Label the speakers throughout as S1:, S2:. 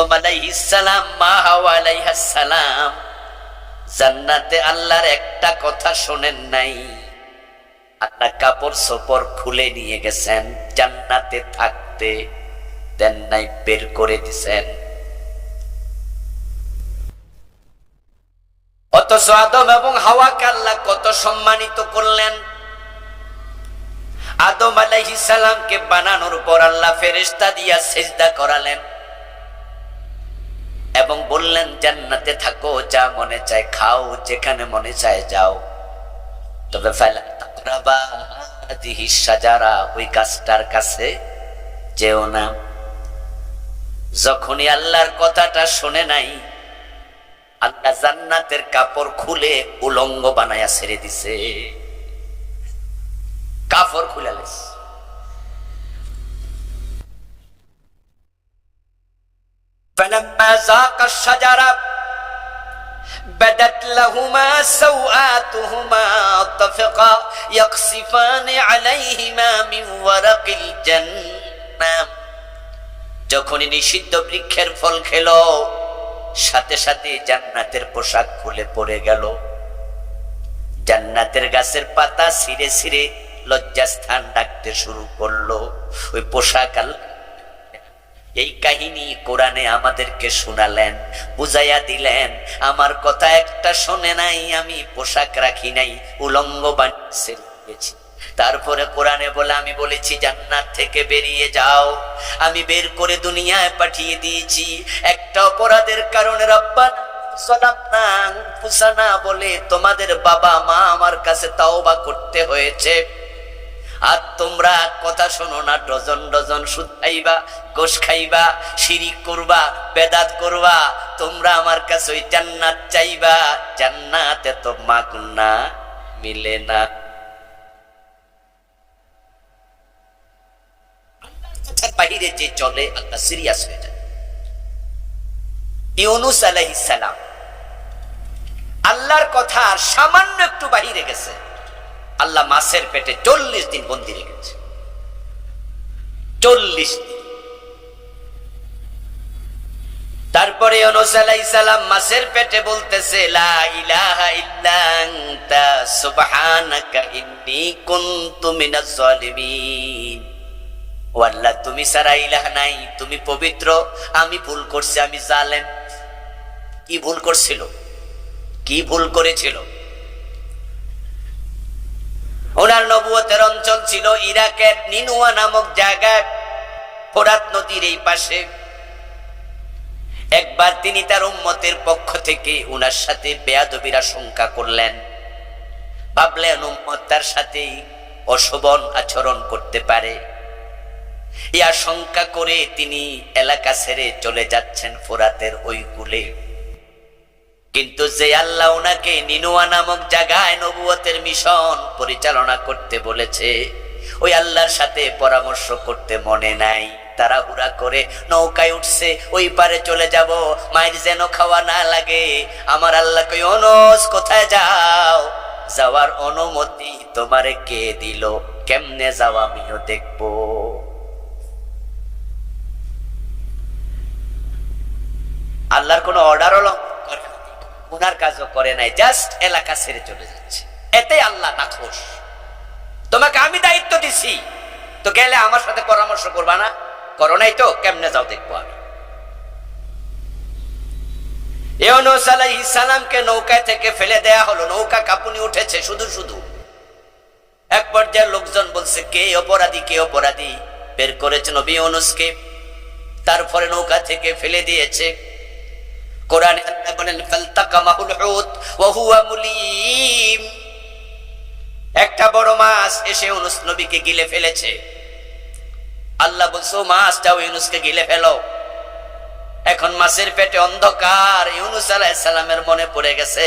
S1: আদম আলাইহিস সালাম, মা হাওয়া আলাইহাস সালাম জান্নাতে আল্লাহর একটা কথা শোনেন নাই। আল্লাহ কাপড় চোপড় খুলে নিয়ে গেছেন, জান্নাতে থাকতে দেন নাই, বের করে দিছেন। অথচ আদম এবং হাওয়াকে আল্লাহ কত সম্মানিত করলেন। আদম আলাইহিস সালামকে বানানোর পর আল্লাহ ফেরেশতা দিয়া সিজদা করালেন এবং বললেন জান্নাতে থাকো, যা মনে চায় খাও, যেখানে মনে চায় যাও, তবে ফালা তাকরাবা হাদিহি শাজারা, ওই গাছটার কাছে যেও না। যখনই আল্লাহর কথাটা শুনে নাই, আল্লাহ জান্নাতের কাপড় খুলে উলঙ্গ বানায়া ছেড়ে দিছে, কাপড় খুলে লেস। فلما ذاق الشجرة بدت لهما سوآتهما طفقا يقصفان عليهما من ورق الجنة। যখনই নিষিদ্ধ বৃক্ষের ফল খেলো, সাথে সাথে জান্নাতের পোশাক খুলে পড়ে গেল। জান্নাতের গাছের পাতা ছিঁড়ে ছিঁড়ে লজ্জাস্থান ডাকতে শুরু করলো। ওই পোশাক এই কাহিনী কোরআনে আমাদেরকে শোনালেন, বুঝাইয়া দিলেন আমার কথা একটা শোনে নাই, আমি পোশাক রাখি নাই, উলঙ্গ বানিয়েছি। তারপরে কোরআনে বলে আমি বলেছি জান্নাত থেকে বেরিয়ে যাও, আমি বের করে দুনিয়ায় পাঠিয়ে দিয়েছি। একটা অপরাধের কারণে রব্বানা যালামনা আনফুসানা বলে তোমাদের বাবা মা আমার কাছে তাওবা করতে হয়েছে। আর তোমরা কথা শোনো না, ডজন ডজন সুদ খাইবা, গোশ খাইবা, শিরিক করবা, বেদাত করবা, তোমরা আমার কাছে ওই জান্নাত চাইবা, জান্নাতে তো মাগুনা মিলে না। বাহিরে যে চলে আল্লাহ সিরিয়াস হয়ে যায়। ইউনুস আলাইহিস সালাম আল্লাহর কথা সামান্য একটু বাহিরে গেছে, আল্লাহ মাছের পেটে 40 দিন বন্দি রেখেছে। 40 দিন। তারপরে ইউনুস আলাইহিস সালাম মাছের পেটে বলতেছে লা ইলাহা ইল্লা আনতা সুবহানাকা ইন্নী কুনতু মিনাজ জালিমিন। ও আল্লাহ, তুমি ছাড়া ইলাহ নাই, তুমি পবিত্র, আমি ভুল করছি, আমি জালেম। কি ভুল করছিল? কি ভুল করেছিল? ওনার নবুয়তের অঞ্চল ছিল ইরাকের নিনুয়া নামক জায়গায়, ফোরাত নদীর এই পাশে। একবার তিনি তার উম্মতের পক্ষ থেকে উনার সাথে বেয়াদবির আশঙ্কা করলেন। ভাবলেন উম্মত তার সাথে অশোভন আচরণ করতে পারে। এই আশঙ্কা করে তিনি এলাকা ছেড়ে চলে যাচ্ছেন ফোরাতের ওই কূলে। কিন্তু যে আল্লাহ ওনাকে নিনুয়া নামক জায়গায় নবুয়তের মিশন পরিচালনা করতে বলেছে, ওই আল্লাহর সাথে পরামর্শ করতে মনে নাই। তাড়াহুড়া করে নৌকায় উঠছে, ওই পারে চলে যাব, মায়ের যেন খাওয়া না লাগে। আমার আল্লাহ কই, ইউনুস কোথায় যাও? যাওয়ার অনুমতি তোমারে কে দিল? কেমনে যাও আমিও দেখবো। আল্লাহর কোন অর্ডারও লঙ্ঘন করে না, ওনার কাজও করে নাই, জাস্ট এলাকা ছেড়ে চলে যাচ্ছে। এতে আল্লাহ নাখোশ। তোমাকে আমি দায়িত্ব দিছি, তো গেলে আমার সাথে পরামর্শ করবা না? করো নাই তো, কেমনে যাও দেখবো আমি। ইউনুস আলাইহিস সালামকে নৌকা থেকে ফেলে দেয়া হলো, নৌকা কাঁপুনি উঠেছে শুধু শুধু। এক পর্যায়ে লোকজন বলছে কে অপরাধী, কে অপরাধী? বের করেছে নবী ইউনুসকে। তারপরে নৌকা থেকে ফেলে দিয়েছে। কোরআনে আল্লাহ বলেন ফালতাকামাহুল হুত ওয়া হুয়া মুলিম। একটা বড় মাছ এসে ইউনুস নবীকে গিলে ফেলেছে। আল্লাহ বলছো মাছটাও ইউনুসকে গিলে ফেলো। এখন মাছের পেটে অন্ধকার। ইউনুস আলাইহিস সালামের মনে পড়ে গেছে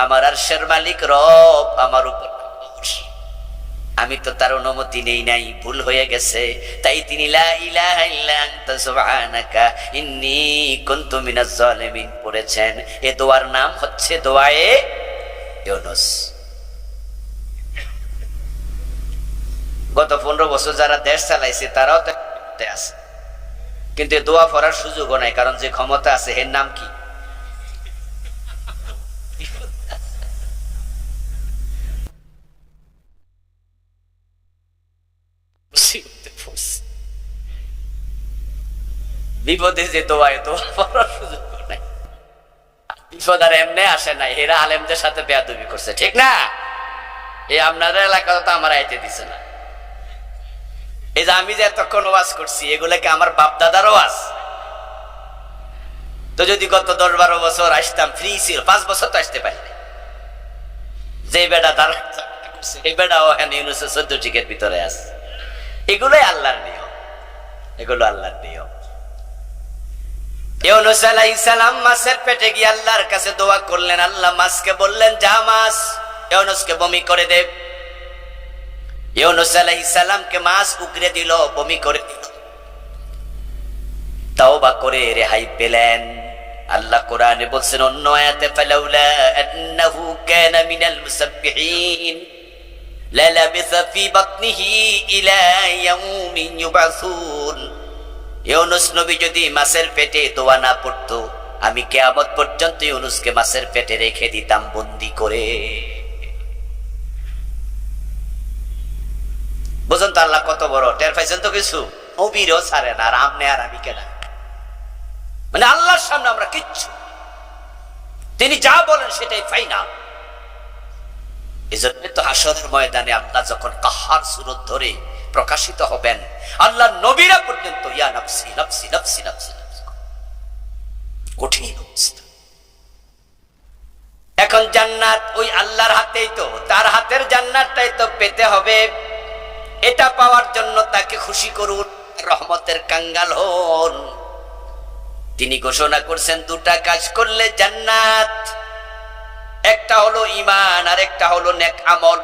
S1: আমার আরশের মালিক রব আমার উপর, আমি তো তার অনুমতি নেই নাই, ভুল হয়ে গেছে। তাই তিনি লা ইলাহা ইল্লা আনতা সুবহানাকা ইন্নী কুনতু মিনাজ জালিমিন পড়েছেন। এ দোয়ার নাম হচ্ছে দোয়ায়ে ইউনুস। গত 15 বছর যারা দেশ চালাইছে তারাও তো আছে, কিন্তু দোয়া পড়ার সুযোগও নাই, কারণ যে ক্ষমতা আছে এর নাম কি? বিপদে যে দোয়া পড়ার সুযোগ নাই, বিপদ আর এমনি আসে নাই, এরা আলেমদের সাথে বেয়াদবি করছে, ঠিক না? এই আপনাদের এলাকা তো আমার আইতে দিছে না। এই যে আমি যে এতক্ষণ ওয়াজ করছি, এগুলো কি আমার বাপ দাদার ওয়াজ? তো যদি গত 10-12 বছর আসতাম, ফ্রি ছিল, 5 বছর তো আসতে পারি। যে বেটা তার এই বেটাও এখানে ইউনুসের 14 টিকের ভিতরে আছে। এগুলোই আল্লাহর নিয়ম, এগুলো আল্লাহর নিয়ম। ইউনুস আলাইহিস সালাম মাছের পেটে গিয়ে আল্লাহর কাছে দোয়া করলেন। আল্লাহ মাছকে বললেন, যা মাছ ইউনুসকে বমি করে দে। ইউনুস আলাইহিস সালামকে মাছ উগরে দিল, বমি করে দিল। তাওবা করে রেহাই পেলেন। আল্লাহ কোরআনে বলছেন অন্য আয়াতে, ফালাউলা আন্নাহু কানা মিনাল মুসাব্বিহিন লালাবিসা ফি বাতনিহি ইলা ইয়াউমিন ইউবাসুন। ইউনুস নবী যদি মাছের পেটে দোয়া না পড়তো, আমি কিয়ামত পর্যন্ত ইউনুসকে মাছের পেটে রেখে দিতাম বন্দি করে। বুঝুন তো আল্লাহ কত বড়, টের পাইছেন তো কিছু? নবীরও ছাড়ে না, আর আমনে আর আমি কেনা, মানে আল্লাহর সামনে আমরা কিচ্ছু, তিনি যা বলেন সেটাই ফাইনাল। এজন্য তো হাসরের ময়দানে আল্লাহ যখন কাহার সুরত ধরে প্রকাশিত হবেন, আল্লাহ নবীরা পর্যন্ত ইয়া নফসি নফসি নফসি নফসি, কঠিন অবস্থা। এখন জান্নাত ওই আল্লাহর হাতেই তো, তার হাতের জান্নাতটাই তো পেতে হবে। এটা পাওয়ার জন্য তাকে খুশি করুন, রহমতের কাঙ্গাল হন। তিনি ঘোষণা করছেন 2টা কাজ করলে জান্নাত, একটা হলো ঈমান আর একটা হলো নেক আমল।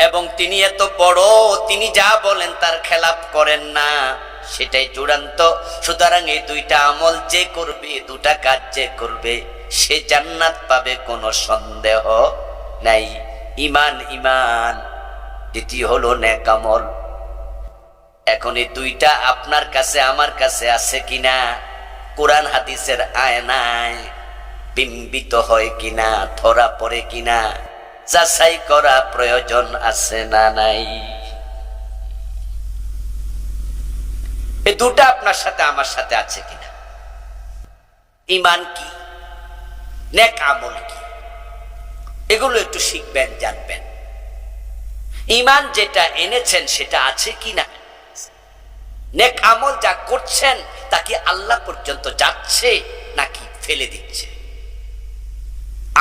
S1: এবং তিনি এত বড়, তিনি যা বলেন তার খেলাপ করেন না, সেটাই চূড়ান্ত। সুতরাং এই 2টা আমল যে করবে, 2টা কাজ যে করবে, সে জান্নাত পাবে, কোনো সন্দেহ নাই। ঈমান ঈমান, দ্বিতীয় হলো নেক আমল। এখন এই 2টা আপনার কাছে আমার কাছে আছে কিনা, কোরআন হাদিসের আয়নায় বিম্বিত হয় কিনা, ধরা পড়ে কিনা, যাচাই করা প্রয়োজন আছে না নাই? এই 2টা আপনার সাথে আমার সাথে আছে কিনা? ঈমান কি, নেক আমল কি, এগুলো একটু শিখবেন, জানবেন। ঈমান যেটা এনেছেন সেটা আছে কিনা, নেক আমল যা করছেন তা কি আল্লাহ পর্যন্ত যাচ্ছে নাকি ফেলে দিচ্ছে?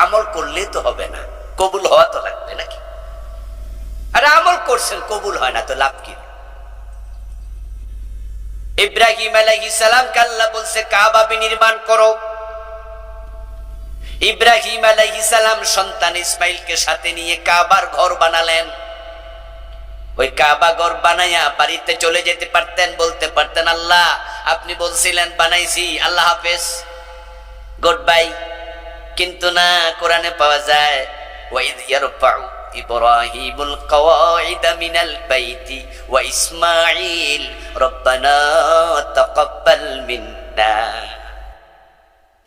S1: আমল করলে তো হবে না, কবুল হওয়া তো লাগবে নাকি? আরে আমল করছেন কবুল হয় না তো লাভ কি? ইব্রাহিম আলাইহিস সালামকে আল্লাহ বলছে কাবা নির্মাণ করো। ইব্রাহিম আলাইহিস সালাম সন্তান ইসমাইলকে সাথে নিয়ে কাবার ঘর বানালেন। ওই কাবা ঘর বানাইয়া বাড়িতে চলে যেতে পারতেন, বলতে পারতেন আল্লাহ আপনি বলছিলেন বানাইছি, আল্লাহ হাফেজ, গুড বাই। কিন্তু না, কোরআনে পাওয়া যায় ওয়াইদ ইয়ারফাউ ইব্রাহিমুল কওয়াইদা মিনাল বাইতি ওয়া ইসমাঈল রব্বানা তাকাব্বাল মিন্না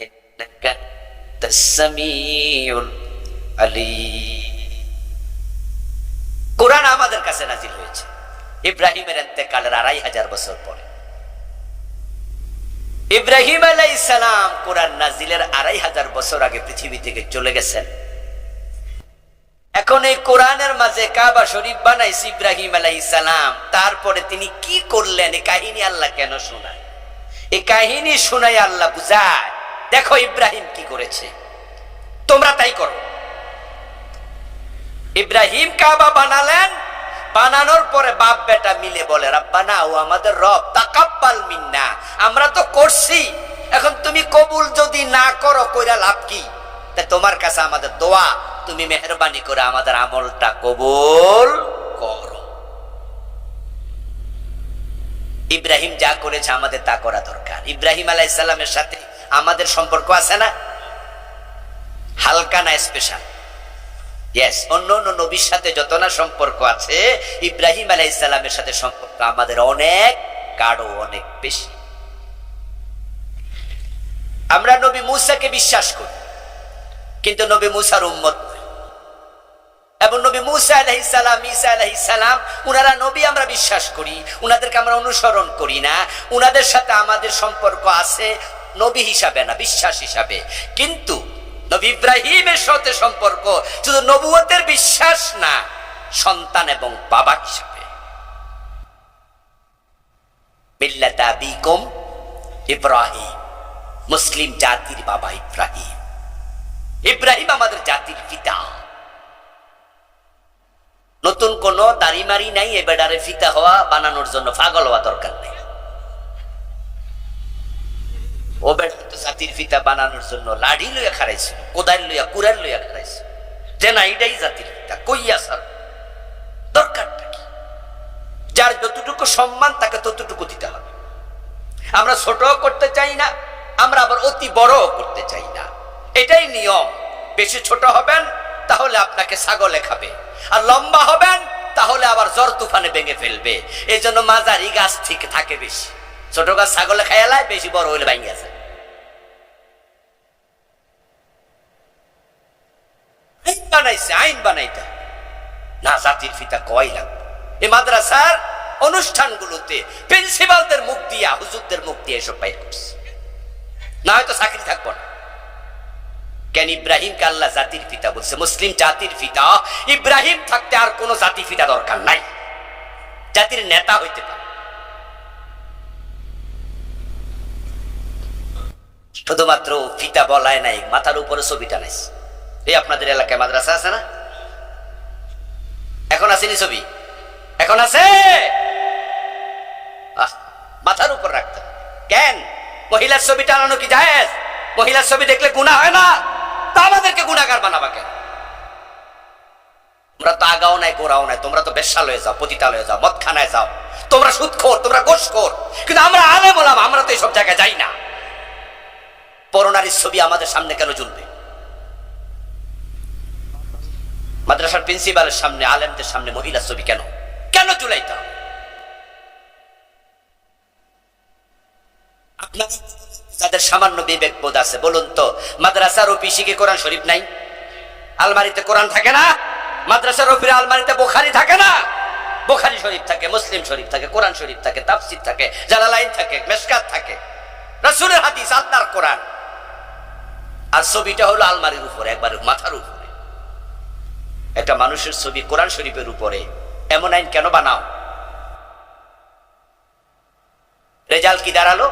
S1: ইন্নাকা তাস-সামিউল আলীম। কোরআন আমাদের কাছে নাজিল হয়েছে ইব্রাহিমের ইন্তেকালের 2500 বছর পরে। ইব্রাহিম আলাইহিস সালাম কোরআন নাজিলের 2500 বছর আগে পৃথিবী থেকে চলে গেছেন। এখন এই কোরআনের মাঝে কাবা শরীফ বানাইছে ইব্রাহিম আলাইহিস সালাম। তারপরে তিনি কি করলেন, এই কাহিনী আল্লাহ কেন শোনায়? এই কাহিনী শোনাই আল্লাহ বুঝায়, দেখো ইব্রাহিম কি করেছে, তোমরা তাই করো। ইব্রাহিম কাবা বানালেন, বানানোর পরে বাপ বেটা মিলে বলে রব্বানা, ও আমাদের রব, তাকাব্বাল মিন্না, আমরা তো করছি, এখন তুমি কবুল যদি না করো কইরা লাভ কি? তা তোমার কাছে আমাদের দোয়া, তুমি মেহেরবানি করে আমাদের আমলটা কবুল করো। ইব্রাহিম যা করেছে আমাদের তা করা দরকার। ইব্রাহিম আলাইহিস সালামের সাথে আমাদের সম্পর্ক আছে না? হালকা না স্পেশাল? ইয়েস, অন্য অন্য নবীর সাথে যত না সম্পর্ক আছে, ইব্রাহিম আলাইহিস সালামের সাথে সম্পর্ক আমাদের অনেক গাঢ়, অনেক বেশি। আমরা নবী মূসাকে বিশ্বাস করি, কিন্তু নবী মূসার উম্মত নয়। এবং নবী মূসা আলাইহিস সালাম, ঈসা আলাইহিস সালাম, উনারা নবী আমরা বিশ্বাস করি, উনাদেরকে আমরা অনুসরণ করি না। উনাদের সাথে আমাদের সম্পর্ক আছে নবী হিসাবে না, বিশ্বাস হিসাবে। কিন্তু নবী ইব্রাহিমের সাথে সম্পর্ক শুধু নবুয়তের বিশ্বাস না, সন্তান এবং বাবা হিসাবে। মিল্লাত আবিকুম ইব্রাহিম, মুসলিম জাতির বাবা ইব্রাহিম। ইব্রাহিম আমাদের জাতির পিতা। নতুন কোন দাড়িমারি নাই এ বেডারে ফিতা হওয়া বানানোর জন্য, পাগল হওয়া দরকার নেই। ও বেটা তো জাতির ফিতা বানানোর জন্য লাঠি লইয়া খারাইছিল, কোদাল লইয়া, কুড়াল লইয়া খারাইছিল, যে না এটাই জাতির ফিতা। কইয়া স্যার দরকারটা কি? যার যতটুকু সম্মান তাকে ততটুকু দিতে হবে। আমরা ছোট করতে চাই না, আমরা আবার অতি বড় করতে চাই না, এটাই নিয়ম। বেশি ছোট হবেন তাহলে আপনাকে ছাগলে খাবে, আর লম্বা হবেন তাহলে আবার ঝড় তুফানে ভেঙে ফেলবে। এই জন্য মাঝারি গাছ ঠিক থাকে বেশি। ছোট গাছ ছাগলে খাইয়ালায়, বেশি বড় হইলে ভেঙে যায়। আইন বানাইছে, আইন বানাইতে না, জাতির ফিতা কয় লাগবে। এই মাদ্রাসার অনুষ্ঠানগুলোতে প্রিন্সিপালদের মুখ দিয়া, হুজুরদের মুখ দিয়ে এসব বাইর করছে, না হয়তো চাকরি থাকবো না। কেন ইব্রাহিমকে আল্লাহ জাতির পিতা বলছে, মুসলিম জাতির পিতা। ইব্রাহিম থাকতে আর কোন জাতি পিতা দরকার নাই, জাতির নেতা হইতে পারে। শুধুমাত্র পিতা বলায় নাই, মাথার উপরে ছবিটা নাই। এই আপনাদের এলাকায় মাদ্রাসা আছে না? এখন আসেনি ছবি? এখন আছে? মাথার উপর রাখতে কেন? মহিলার ছবি টানানো কি জায়েজ? মহিলার ছবি দেখলে গুনাহ হয় না? তা আমাদেরকে গুনাহগার বানাবা কেন? তোমরা তো আগাও নাই, গোড়াও নাই, তোমরা তো বেশ্যালয়ে যাও, পতিতালয়ে যাও, মদখানায় যাও, তোমরা সুদখোর, তোমরা গোশখোর। কিন্তু আমরা আলেম ওলামা, আমরা তো এইসব জায়গায় যাই না। পরনারীর ছবি আমাদের সামনে কেন ঝুলবে? মাদ্রাসার প্রিন্সিপালের সামনে, আলেমদের সামনে মহিলার ছবি কেন কেন ঝুলাইতে হবে? আপনার যাদের সামান্য বিবেক বোধ আছে বলুন তো, মাদ্রাসার অফিসে কি কোরআন শরীফ নাই? আলমারিতে কোরআন থাকে না? মাদ্রাসার অফিসে আলমারিতে বুখারী থাকে না? বুখারী শরীফ থাকে, মুসলিম শরীফ থাকে, কোরআন শরীফ থাকে, তাফসীর থাকে, জালালাইন থাকে, মেশকাত থাকে, রাসূলের হাদিস, আল্লাহর কোরআন। আর ছবিটা হলো আলমারির উপরে, একবার মাথার উপরে। একটা মানুষের ছবি কোরআন শরীফের উপরে, এমন আইন কেন বানাও? রেজাল্ট কি দাঁড়ালো?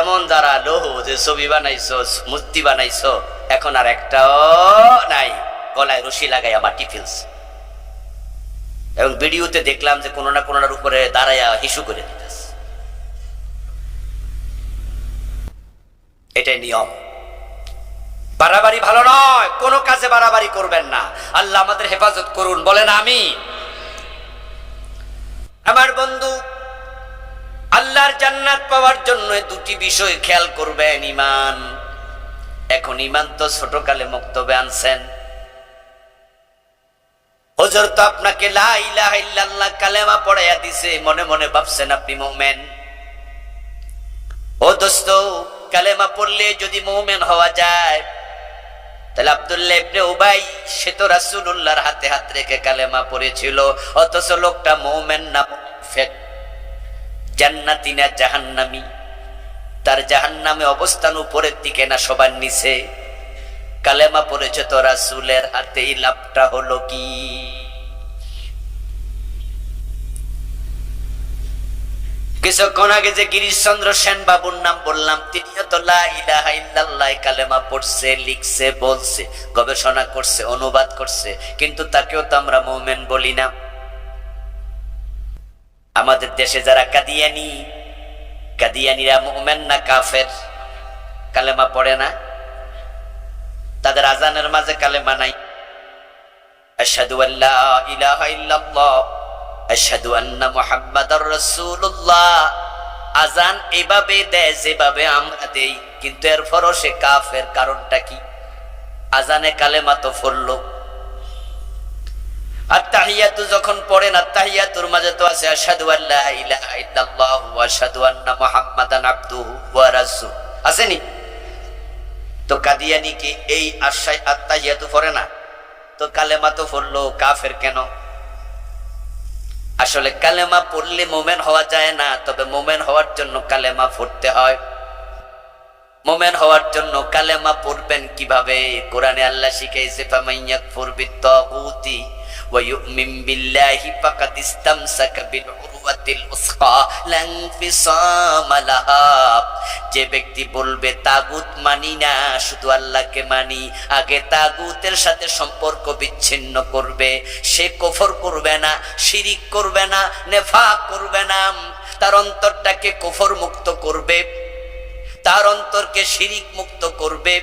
S1: এমন দাঁড়ালো যে ছবি বানাইছো, মূর্তি বানাইছো, এখন আর একটাও নাই, গলায় রশি লাগাইয়া মাটি ফেলছে। এবং ভিডিওতে দেখলাম যে কোনো না কোনোটার উপরে দাঁড়াইয়া হিসু করে দিতেছে। এটাই নিয়ম। বাড়াবাড়ি ভালো নয়, কোনো কাজে বাড়াবাড়ি করবেন না। আল্লাহ আমাদের হেফাজত করুন, বলেন আমিন। আমার বন্ধু, আল্লাহর জান্নাত পাওয়ার জন্য দুটি বিষয় খেয়াল করবেন। ঈমান। এখন ঈমান তো ছোটকালে মক্তবে আনছেন, হুজুর তো আপনাকে লা ইলাহা ইল্লাল্লাহ কালেমা পড়াইয়া দিছে, মনে মনে ভাবছেন আপনি মুমিন। ও দোস্ত, কালেমা পড়লে যদি মুমিন হওয়া যায়, তাহলে আব্দুল্লাহ ইবনে উবাই, সে তো রাসূলুল্লাহর হাতে হাত রেখে কালেমা পড়েছিল, অথচ লোকটা মুমিন না মুনাফিক, জান্নাতি না জাহান্নামী। তার জাহান্নামে অবস্থান উপরের দিকে না সবার নিচে? কালেমা পড়েছে তো রাসূলের হাতে, লাভটা হলো কি? কিছুক্ষণ আগে যে গিরিশচন্দ্র সেন বাবুর নাম বললাম, তিনিও তো লা ইলাহা ইল্লাল্লাহ কালেমা পড়ছে, লিখছে, বলছে, গবেষণা করছে, অনুবাদ করছে, কিন্তু তাকেও তো আমরা মুমিন বলি না। আমাদের দেশে যারা কাদিয়ানি, কাদিয়ানিরা মুমিন না কাফের? কালেমা পড়ে না? তাদের আজানের মাঝে কালেমা নাই। আশহাদু আল্লা ইলাহা ইল্লাল্লাহ, আশহাদু আন্না মুহাম্মাদার রাসূলুল্লাহ। আজান এভাবে দেয় যেভাবে আমরা দেই, কিন্তু এরপরও সে কাফের। কারণটা কি? আজানে কালেমা তো পড়লো। আত্তাহিয়াতু যখন পড়েন, আত্তাহিয়াতুর মাঝে তো আছে আশহাদু আল্লা ইলাহা ইল্লাল্লাহ ওয়া আশহাদু আন্না মুহাম্মাদান আবদুহু ওয়া রাসূলুহু, আসেনি? তো কাদিয়ানি কি এই আত্তাহিয়াতু পড়ে না? তো কালেমা তো পড়লো, কাফের কেন? আসলে কালেমা পড়লে মুমিন হওয়া যায় না, তবে মুমিন হওয়ার জন্য কালেমা পড়তে হয়। মুমিন হওয়ার জন্য কালেমা পড়বেন কিভাবে? কোরআনে আল্লাহ শিখাইছে, ফামাইয়াকফুর বিত্তাগুতি ওয়া ইউমিন বিল্লাহি ফাকাদ ইসতামসাকা বিল উরওয়াতিল উসকা লা ইনফিসামা লাহা। যে ব্যক্তি বলবে তাগুত মানি না, শুধু আল্লাহকে মানি, আগে তাগুতের সাথে সম্পর্ক বিচ্ছিন্ন করবে, সে কুফর করবে না, শিরিক করবে না, নেফাক করবে না, তার অন্তরটাকে কুফর মুক্ত করবে, তার অন্তরকে শিরিক মুক্ত করবে।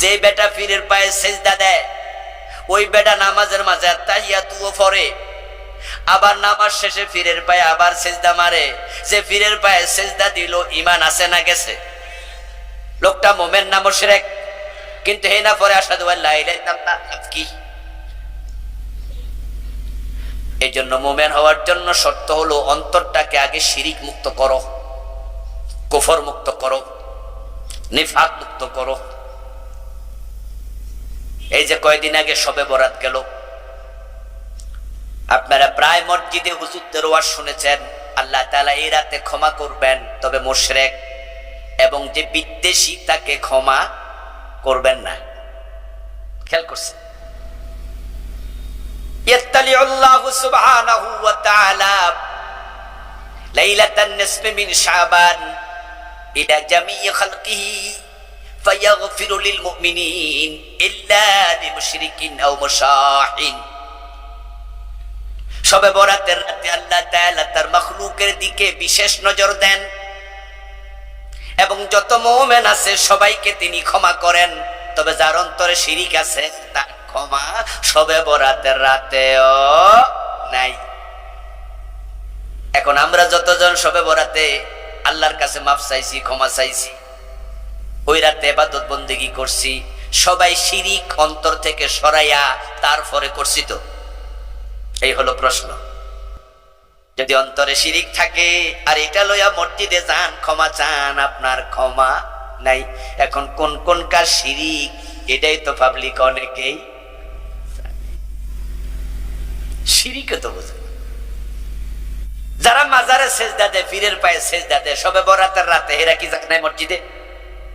S1: যে বেটা পীরের পায়ে সেজদা দেয়, ওই বেটা নামাজের মাঝে আত্তাহিয়াতুও পড়ে, আবার নামাজ শেষে পীরের পায়ে আবার সেজদা মারে। যে পীরের পায়ে সেজদা দিল, ঈমান আছে না গেছে? লোকটা মুমিন না মুশরিক? কিন্তু হে না পরে আশহাদু আল্লা ইলাহা ইল্লাল্লাহ কি? এই জন্য মুমিন হওয়ার জন্য শর্ত হলো অন্তরটাকে আগে শিরিক মুক্ত করো, কুফর মুক্ত করো, নিফাক মুক্ত করো। এই যে কয়দিন আগে শবে বরাত গেল, আপনারা প্রায় মসজিদে হুজুরদের ওয়াজ শুনেছেন, আল্লাহ তাআলা এই রাতে ক্ষমা করবেন, তবে মুশরিক এবং যে বিদ্বেষী তাকে ক্ষমা করবেন না। খেয়াল করছেন? ইয়াত্তালিউল্লাহু সুবহানাহু ওয়া তাআলা লাইলাতান নিসফি মিন শাবান ইলা জামিই খালকিহি ফায়াগফিরু লিল মুমিনিন ইল্লা লিমুশরিকিন আও মুশাহিন। শবে বরাতের রাতে আল্লাহ তাআলা তার মাখলুকের দিকে বিশেষ নজর দেন এবং যত মুমিন আছে সবাইকে তিনি ক্ষমা করেন, তবে যার অন্তরে শিরিক আছে তার ক্ষমা শবে বরাতের রাতেও নাই। এখন আমরা যতজন শবে বরাতে আল্লাহর কাছে মাফ চাইছি, ক্ষমা চাইছি, ওই রাতে ইবাদত বন্দেগী করছি, সবাই শিরিক অন্তর থেকে সরাইয়া তারপরে করছি তো? এই হলো প্রশ্ন। যদি অন্তরে শিরিক থাকে আর এটা লইয়া মসজিদে যান, ক্ষমা চান, আপনার ক্ষমা নাই। এখন কোন কোন কাজ শিরিক, এটাই তো পাবলিক অনেকেই শিরিকে তো বোঝে। যারা মাজারে সেজদা দেয়, পীরের পায়ে সেজদা দেয় শবে বরাতের রাতে, হেরা কি যাক নাই মসজিদে?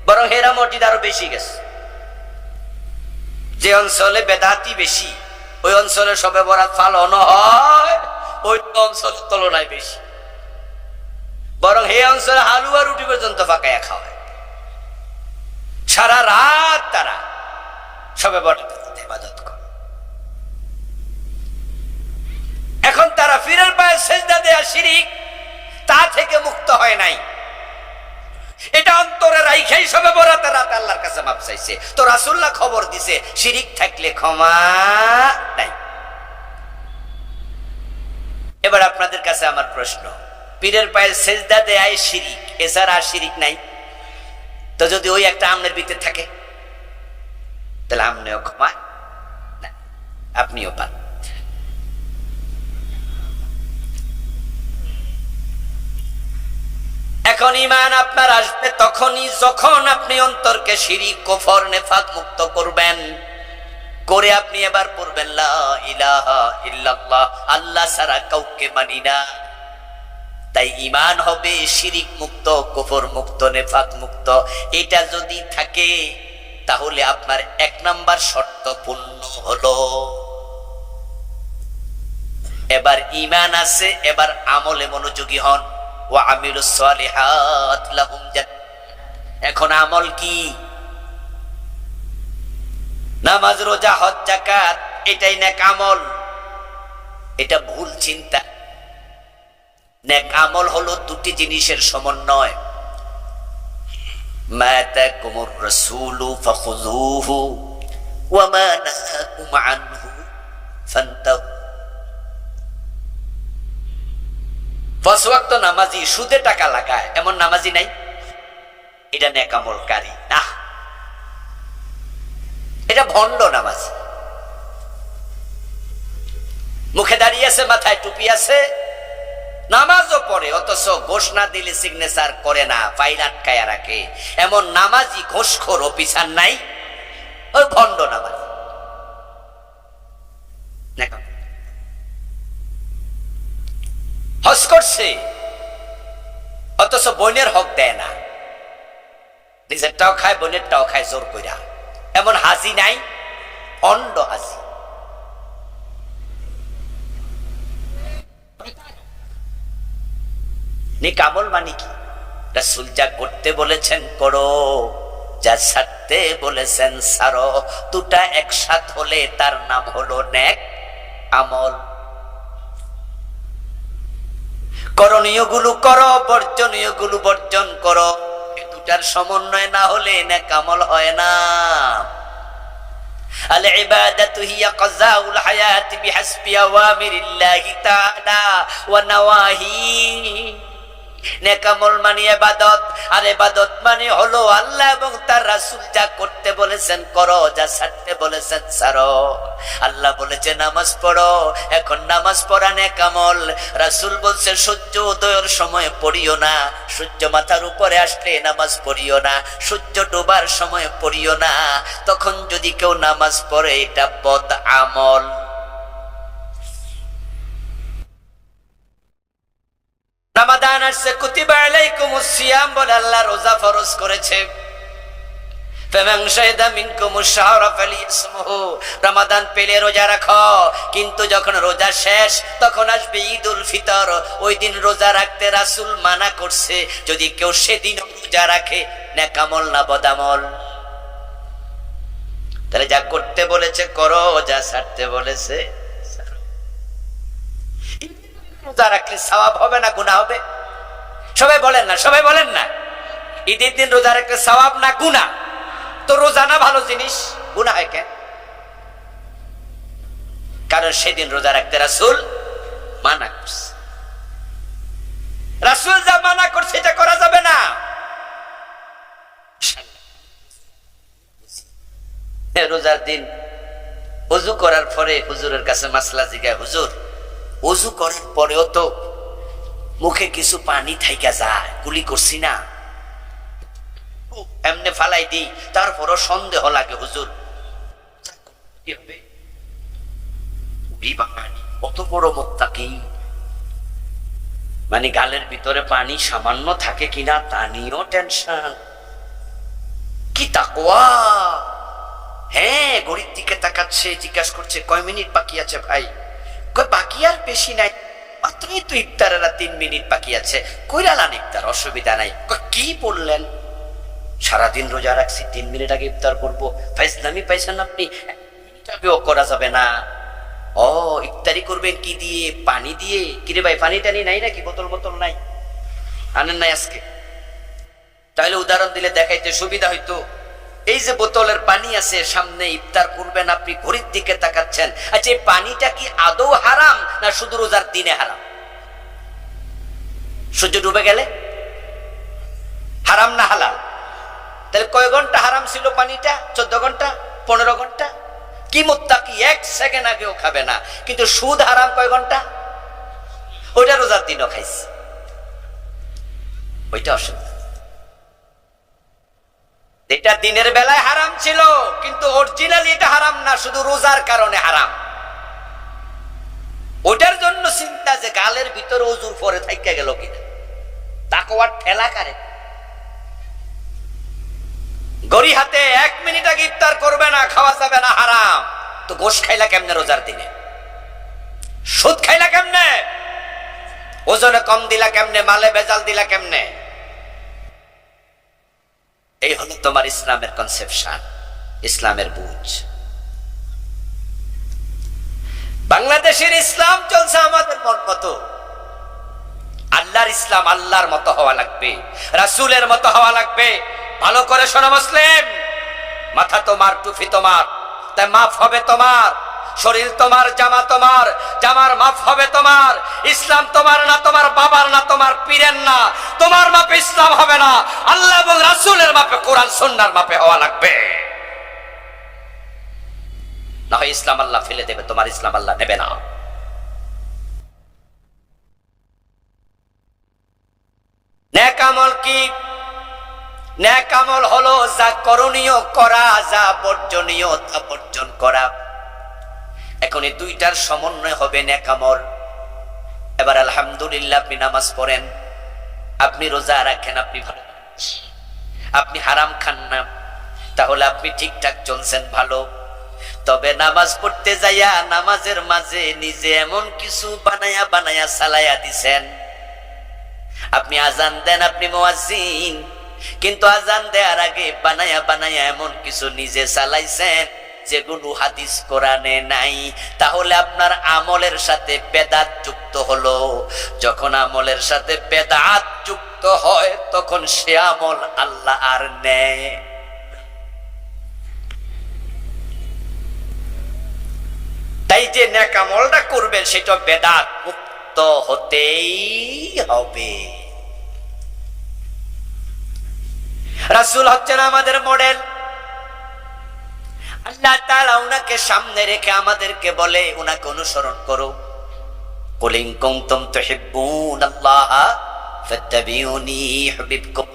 S1: বরং হেরা মসজিদ আরো বেশি গেছে। যে অঞ্চলে বেদাতি বেশি, ওই অঞ্চলে শবে বরাত পালন হয় ওই অঞ্চলের তুলনায় বেশি। বরং এই অঞ্চলে হালুয়া রুটি পর্যন্ত পাকাইয়া খাওয়ায়। সারা রাত তারা শবে বরাতের ইবাদত করে। এখন তারা পীরের পায়ে সেজদা দেয়া শিরিক, তা থেকে মুক্ত হয় নাই। এটা অন্তরে রাইখাই শবে বরাতের রাতে আল্লাহর কাছে মাফ চাইছে। তো রাসূলুল্লাহ খবর দিছে শিরিক থাকলে ক্ষমা নাই। এবার আপনাদের কাছে আমার প্রশ্ন, পীরের পায়ে সেজদা দেয় শিরিক, এছাড়া আর শিরিক নাই? তো যদি ওই একটা আমনের ভিতরে থাকে, তাহলে আমনেও ক্ষমা না, আপনিও পান। এখন ঈমান আপনার আসবে তখনই যখন আপনি অন্তরকে শিরিক, কুফর, নেফাক মুক্ত করবেন। করে আপনি এবার পড়বেন লা ইলাহা ইল্লাল্লাহ, আল্লাহ ছাড়া কাউকে মানি না। তাই ঈমান হবে শিরিক মুক্ত, কুফর মুক্ত, নেফাক মুক্ত। এটা যদি থাকে তাহলে আপনার 1 নাম্বার শর্ত পূর্ণ হলো। এবার ঈমান আছে, এবার আমলে মনোযোগী হন। ওয়া আমিলুস সালিহাত লাহুম জান্নাত। এখন আমল কি? নামাজ, রোজা, হজ, যাকাত, এটাই নেক আমল। এটা ভুল চিন্তা। নেক আমল হলো দুটি জিনিসের সমন্বয়। মা তাকুমুর রাসূলু ফাখুযুহু ওয়া মা নাহাকুম আনহু ফান্তাহু। 5 ওয়াক্ত নামাজি সুদে টাকা লাগায় এমন নামাজি নাই? এটা নেক আমলকারী না, এটা ভণ্ড নামাজ। মুখে দাঁড়িয়ে আছে, মাথায় টুপি আছে, নামাজও পড়ে, অথচ ঘোষ না দিলে সিগনেচার করে না, ফাইল আটকায় রাখে। এমন নামাজি ঘোষখোর অফিসার নাই, ওই ভণ্ড নামাজি। হজ করছে অথচ বোনের হক দেয় না, নিজেরটাও খায় বোনেরটাও খায় জোর কইরা। এমন হাজি নাই, ভণ্ড হাজি। নিকামল মানে কি? রাসূল যা করতে বলেছেন করো, যা ছাড়তে বলেছেন ছাড়ো, দুটা একসাথ হলে তার নাম হলো নেক আমল। করণীয় গুলো করো, বর্জনীয় গুলো বর্জন করো, এই দুটার সমন্বয় না হলে নেক আমল হয় না। আল ইবাদাতু হিয়া কাযাউল হায়াতি বিহাসবি আওয়ামিরিল্লাহি তাআলা ওয়া নাওয়াহি। নেক আমল মানে ইবাদত, আর ইবাদত মানে হলো আল্লাহ এবং তার রাসূল যা করতে বলেছেন করো, যা ছাড়তে বলেছেন ছাড়ো। আল্লাহ বলেছে নামাজ পড়ো, এখন নামাজ পড়া নেক আমল। রাসূল বলছে সূর্য উদয়ের সময় পড়িও না, সূর্য মাথার উপরে আসলে নামাজ পড়িও না, সূর্য ডোবার সময় পড়িও না। তখন যদি কেউ নামাজ পড়ে এটা বদ আমল। রমাদান আসছে, কুতিবা আলাইকুমুস সিয়াম বলে আল্লাহ রোজা ফরজ করেছে। ফামান শাহিদা মিনকুমুশ শাহরা ফালিয়াসমহু, রমাদান পেলে রোজা রাখো। কিন্তু যখন রোজা শেষ তখন আসবে ঈদুল ফিতর, ওই দিন রোজা রাখতে রাসূল মানা করছে। যদি কেউ সেদিন রোজা রাখে নেক আমল না বদ আমল? তাহলে যা করতে বলেছে করো, যা ছাড়তে বলেছে ছাড়ো। রোজা রাখলে সওয়াব হবে না গুনাহ হবে? সবাই বলেন না, সবাই বলেন না। ঈদের দিন রোজা রাখলে সওয়াব না গুনাহ? তো রোজা না ভালো জিনিস, গুনাহ হয় কেন? কারণ সেদিন রোজা রাখতে রাসূল মানা করছে। রাসূল যা মানা করছে এটা করা যাবে না। রোজার দিন ওযু করার পরে হুজুরের কাছে মাসলা জিজ্ঞাসা, হুজুর ওযু করার পরেও তো মুখে কিছু পানি থাইকা যায়, কুলি করছি না, এমনি ফালাই দিই, তারপরও সন্দেহ লাগে হুজুর, কি হবে? কত বড় মুত্তাকি, মানে গালের ভিতরে পানি সামান্য থাকে কিনা তা নিয়েও টেনশন। কি তাকওয়া! হ্যাঁ, ঘড়ির দিকে তাকাচ্ছে, জিজ্ঞাসা করছে কয় মিনিট বাকি আছে ভাই? কয় বাকি আর বেশি নাই, মাত্রই তো ইফতারের 3 মিনিট বাকি আছে, কইরালান ইফতার, অসুবিধা নাই। কি বললেন? সারাদিন রোজা রাখছি, 3 মিনিট আগে ইফতার করবো, ফাইজলামি পাইছেন আপনি, 1 মিনিট আগেও করা যাবে না। ও ইফতারি করবেন কি দিয়ে? পানি দিয়ে? কিরে ভাই পানি টানি নাই নাকি? বোতল বোতল নাই, আনেন নাই আজকে? তাহলে উদাহরণ দিলে দেখাইতে সুবিধা হইতো। এই যে বোতলের পানি আছে সামনে, ইফতার করবেন আপনি, ঘড়ির দিকে তাকাচ্ছেন, আচ্ছা এই পানিটা কি আদৌ হারাম না শুধু রোজার দিনে হারাম? সূর্য ডুবে গেলে হারাম না হালাল? তাহলে কয় ঘন্টা হারাম ছিল পানিটা? 14 ঘন্টা, 15 ঘন্টা? কি মুত্তাকি 1 সেকেন্ড আগেও খাবে না, কিন্তু সুদ হারাম কয় ঘন্টা? ওইটা রোজার দিনও খাইছে, ওইটা অসুবিধা। এটা দিনের বেলায় হারাম ছিল, কিন্তু অরিজিনালি এটা হারাম না, শুধু রোজার কারণে হারাম। ওটার জন্য চিন্তা যে গালের ভিতরে ওযুর পরে থাইকা গেল কিনা, তাকওয়ার ঠেলা কারে। গড়ি হাতে 1 মিনিট আগে ইফতার করবে না, খাওয়া যাবে না, হারাম। তো গোশ খাইলা কেমনে রোজার দিনে? সুদ খাইলা কেমনে? ওজনে কম দিলা কেমনে? মালে ভেজাল দিলা কেমনে? এই হলো তোমার ইসলামের কনসেপশন, ইসলামের বুঝ। বাংলাদেশের ইসলাম চলছে আমাদের মন মতো। আল্লাহর ইসলাম আল্লাহর মতো হওয়া লাগবে, রাসূলের মতো হওয়া লাগবে। ভালো করে শোনো মুসলিম, মাথা তোমার, টুপি তোমার, তাই মাফ হবে তোমার। শরীর তোমার, জামা তোমার, জামার মাপ হবে তোমার। ইসলাম তোমার না, তোমার বাবার না, তোমার পীরের না। তোমার মাপে ইসলাম হবে না, আল্লাহ এবং রাসূলের মাপে, কোরআন সুন্নাহর মাপে হওয়া লাগবে। না হয় ইসলাম আল্লাহ ফেলে দেবে, তোমার ইসলাম আল্লাহ নেবে না। নেক আমল কি? নেক আমল হলো যা করণীয় করা, যা বর্জনীয় তা বর্জন করা। এখন এই দুইটার সমন্বয় হবে নেক আমল। এবার আলহামদুলিল্লাহ, আপনি নামাজ পড়েন, আপনি রোজা রাখেন, আপনি ভালো, আপনি হারাম খান না, তাহলে আপনি ঠিকঠাক চলছেন, ভালো। তবে নামাজ পড়তে যাইয়া নামাজের মাঝে নিজে এমন কিছু বানায়া বানায়া চালাইয়া দিছেন। আপনি আজান দেন, আপনি মুয়াজ্জিন, কিন্তু আজান দেওয়ার আগে বানায়া বানায়া এমন কিছু নিজে চালাইছেন যেগুলো হাদিস কোরআনে নাই। তাহলে আপনার আমলের সাথে বেদাত যুক্ত হলো। যখন আমলের সাথে বেদাত যুক্ত হয় তখন সে আমল আল্লাহ আর নেয়। তাই যে নেক আমলটা করবেন সেটা বেদাত মুক্ত হতেই হবে। রাসূল হচ্ছেন আমাদের মডেল। আল্লাহ তাআলা উনাকে সামনে রেখে আমাদেরকে বলে উনাকে অনুসরণ করো। কুল ইন কুনতুম তুহিব্বুনাল্লাহা ফাত্তাবিউনি ইউহিব্বুকুম।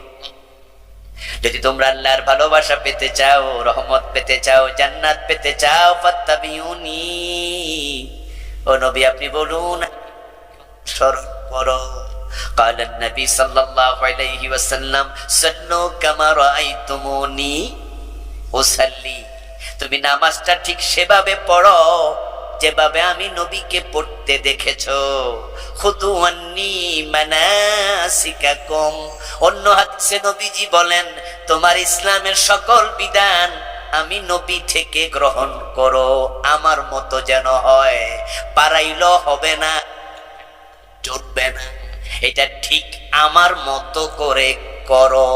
S1: যদি তোমরা আল্লাহর ভালোবাসা পেতে চাও, রহমত পেতে চাও, জান্নাত পেতে চাও, ফাত্তাবিউনি, ও নবী আপনি বলুন অনুসরণ করো। قال النبي صلى الله عليه وسلم صلوا كما رأيتموني أصلي। তুমি নামাজটা ঠিক সেভাবে পড়ো যেভাবে আমি নবীকে পড়তে দেখেছো। খুদু আন্নি মানাসিকাকুম। অন্য হাদিসে নবীজি বলেন তোমার ইসলামের সকল বিধান আমি নবী থেকে গ্রহণ করো, আমার মতো যেন হয়। পারাইলো হবে না, চলবে না, এটা ঠিক আমার মতো করে করো।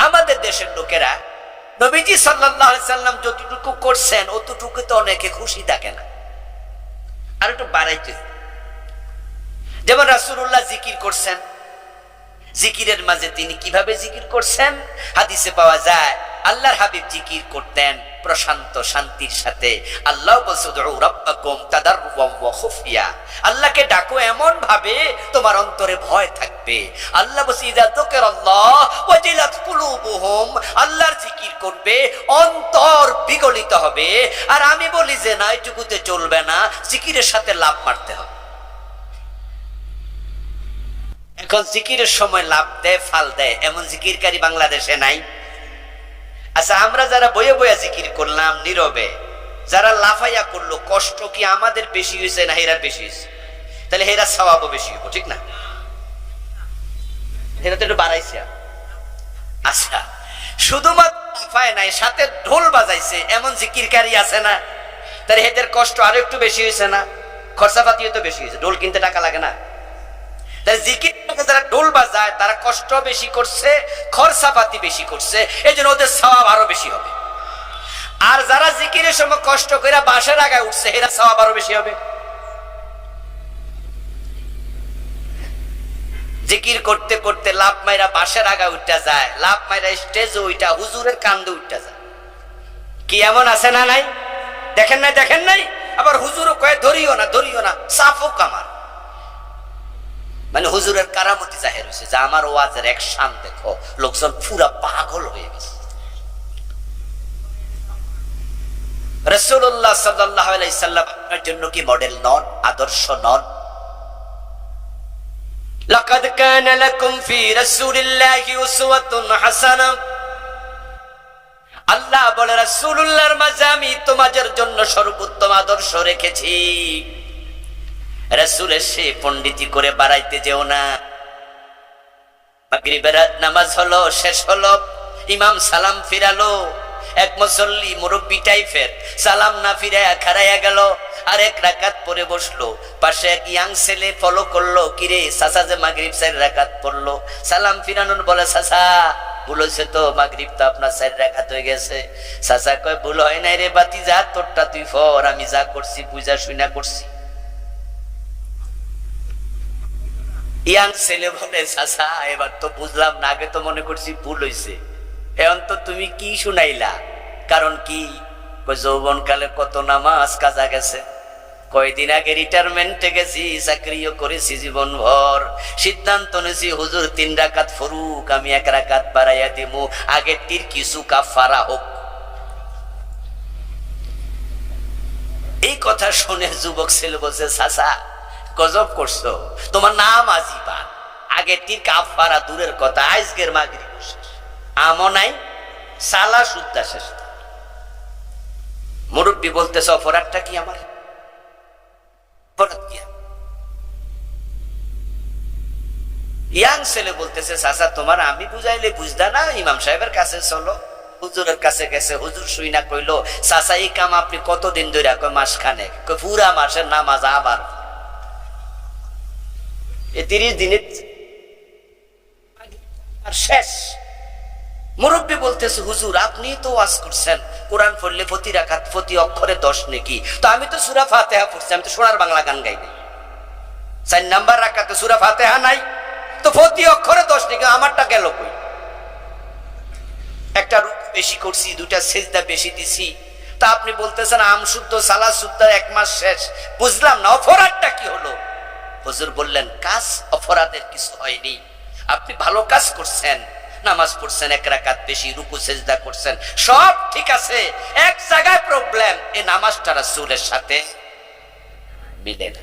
S1: আমাদের দেশের লোকেরা নবীজি সাল্লাল্লাহু আলাইহি সাল্লাম যতটুকু করছেন অতটুকু তো অনেকে খুশি থাকে না, আর একটু বাড়াইতে। যেমন রাসূলুল্লাহ জিকির করছেন, জিকিরের মাঝে তিনি কিভাবে জিকির করছেন হাদিসে পাওয়া যায়। আল্লাহর হাবিব জিকির করতেন প্রশান্ত শান্তির সাথে। আল্লাহ বলছে উদউ রাব্বাকুম তাদাররুআন ওয়া খুফিয়া। আল্লাহকে ডাকো এমন ভাবে তোমার অন্তরে ভয় থাকবে। আল্লাহ বলছে ইযা যুকিরাল্লাহ ওয়াজিলাত কুলুবুহুম। আল্লাহর জিকির করবে, অন্তর বিগলিত হবে। আর আমি বলি যে না, এটুকুতে চলবে না, জিকিরের সাথে লাভ মারতে হবে। এখন জিকিরের সময় লাভ দেয়, ফাল দেয়, এমন জিকিরকারী বাংলাদেশে নাই। আচ্ছা, আমরা যারা বয়ে বয়ে জিকির করলাম নীরবে, যারা লাফাইয়া করলো, কষ্ট কি আমাদের বেশি হয়েছে না হেরার বেশি হয়েছে? তাহলে হেরার সওয়াবও বেশি হইব, ঠিক না? হেরা তো একটু বাড়াইছে। আচ্ছা, শুধুমাত্র লাফায় নাই, সাথে ঢোল বাজাইছে, এমন জিকিরকারী আছে না? তাহলে হেদের কষ্ট আরো একটু বেশি হয়েছে না? খরচাপাতিও তো বেশি হয়েছে, ঢোল কিনতে টাকা লাগে না? জিকির যারা ঢোল বাজায় তারা কষ্ট বেশি করছে, খরচাপাতি বেশি করছে, এই জন্য ওদের সওয়াব আরো বেশি হবে। আর যারা জিকিরের সময় কষ্ট করে বাঁশের আগায় উঠছে এরা সওয়াব আরো বেশি হবে। জিকির করতে করতে লাভ মাইরা বাঁশের আগায় উঠা যায়, লাভ মাইরা স্টেজে উঠা হুজুরের কান্দে উঠা যায়। কি এমন আছে না নাই? দেখেন নাই, দেখেন নাই? আবার হুজুরও কয়ে ধরিও না, ধরিও না, সাফুক আমার। মানে হুজুরের কারামতি জাহের হয়েছে যে আমার ওয়াজের অ্যাকশন দেখো, লোকজন পুরা পাগল হয়ে গেছে। রাসূলুল্লাহ সাল্লাল্লাহু আলাইহি সাল্লাম আপনার জন্য কি মডেল নন, আদর্শ নন? লাকাদ কানা লাকুম ফি রাসূলিল্লাহি উসওয়াতুন হাসানাহ। আল্লাহ বলে রাসূলুল্লাহর মাঝে আমি তোমাদের জন্য সর্বোত্তম আদর্শ রেখেছি। রাসূলের সে পণ্ডিতি করে বাড়াইতে যেও না। মাগরিবের নামাজ হলো, শেষ হলো, ইমাম সালাম ফিরালো, এক মুসল্লি মুরব্বি টাইপের সালাম না ফিরাইয়া খাড়াইয়া গেল, আর এক রাকাত পরে বসলো। পাশে এক ইয়াং ছেলে ফলো করলো, কিরে চাচা যে মাগরিব 4 রাকাত পড়লো। সালাম ফিরানোর বলে চাচা ভুল হয়েছে তো, মাগরিব তো আপনার 4 রাকাত হয়ে গেছে। চাচা কয় ভুল হয় নাই রে বাতি, যা তোরটা তুই ফর, আমি যা করছি বুঝা শুনা করছি। ইয়াং ছেলে বলে চাচা এবার তো বুঝলাম না, আগে তো মনে করছি ভুল হয়েছে, এখন তো তুমি কি শুনাইলা? কারণ কি? যৌবন কালে কত নামাজ কাজা গেছে, কয়দিন আগে রিটায়ারমেন্টে গেছি, চাকরিও করেছি জীবনভর, সিদ্ধান্ত নিয়েছি হুজুর 3 রাকাত ফরুক, আমি 1 রাকাত বাড়াইয়া দিব, আগেরটির কিছু কাফারা হোক। এই কথা শুনে যুবক ছেলে বলছে, চাচা গজব করছো, তোমার নাম আজিবান, আগেরটির কাফারা দূরের কথা, আজকের মাগরিব শেষ, আমও নাই, সালা সুদ্দা শেষ। মুরব্বী বলতেছে অপরাধটা কি আমার? ইয়াং ছেলে বলতেছে, চাচা তোমার আমি বুঝাইলে বুঝদা না, ইমাম সাহেবের কাছে চলো। হুজুরের কাছে গেছে, হুজুর শুই না কইলো, চাচা এই কাম আপনি কতদিন ধরে? কয় মাসখানে। কয় পুরা মাসের নামাজ আবার 30 দিনের শেষ। মুরব্বী বলতেছে, হুজুর আপনি তো ওয়াজ করছেন, কোরআন পড়লে প্রতি রাকাত প্রতি অক্ষরে 10 নেকি, তো আমি তো সূরা ফাতিহা পড়ছি, আমি তো সোনার বাংলা গান গাই নাই, 4 নাম্বার রাকাতে সূরা ফাতিহা নাই, তো প্রতি অক্ষরে 10 নেকি, আমারটা গেল কই? একটা রুকু বেশি করছি, 2টা সিজদা বেশি দিছি, তা আপনি বলতেছেন আম শুদ্ধ সালাত শুদ্ধ 1 মাস শেষ, বুঝলাম না অপরাধটা কি হলো? হুজুর বললেন, কাজ অপরাধের কিছু হয়নি, আপনি ভালো কাজ করছেন, নামাজ পড়ছেন 1 রাকাত বেশি, রুকু সিজদা করছেন, সব ঠিক আছে, এক জায়গায় প্রবলেম, এই নামাজটা রাসূলের সাথে মিলে না।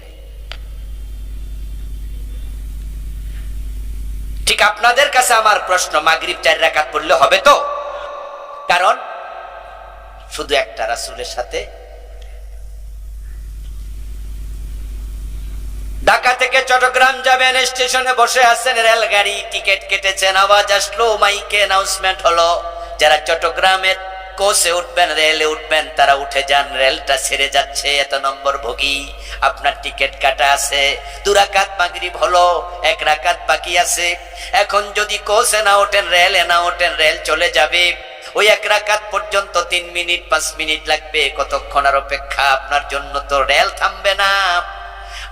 S1: ঠিক আপনাদের কাছে আমার প্রশ্ন, মাগরিব 4 রাকাত পড়লে হবে তো? কারণ শুধু একটা রাসূলের সাথে। ঢাকা থেকে চট্টগ্রাম যাবেন, স্টেশনে বসে আছেন, রেলগাড়ি টিকিট কেটেছেন, আওয়াজ আসলো, মাইকে অ্যানাউন্সমেন্ট হলো, যারা চট্টগ্রামের কোচে উঠবেন, রেলে উঠবেন, তারা উঠে যান, রেলটা ছেড়ে যাচ্ছে, এত নম্বর ভোগী, আপনার টিকিট কাটা আছে, 2 রাকাত মাগরিব হলো, 1 রাকাত বাকি আছে, এখন যদি কোচে না ওঠেন, রেলে না ওঠেন, রেল চলে যাবে, ওই 1 রাকাত পর্যন্ত 3 মিনিট 5 মিনিট লাগবে, কতক্ষণ আর অপেক্ষা আপনার জন্য, তো রেল থামবে না।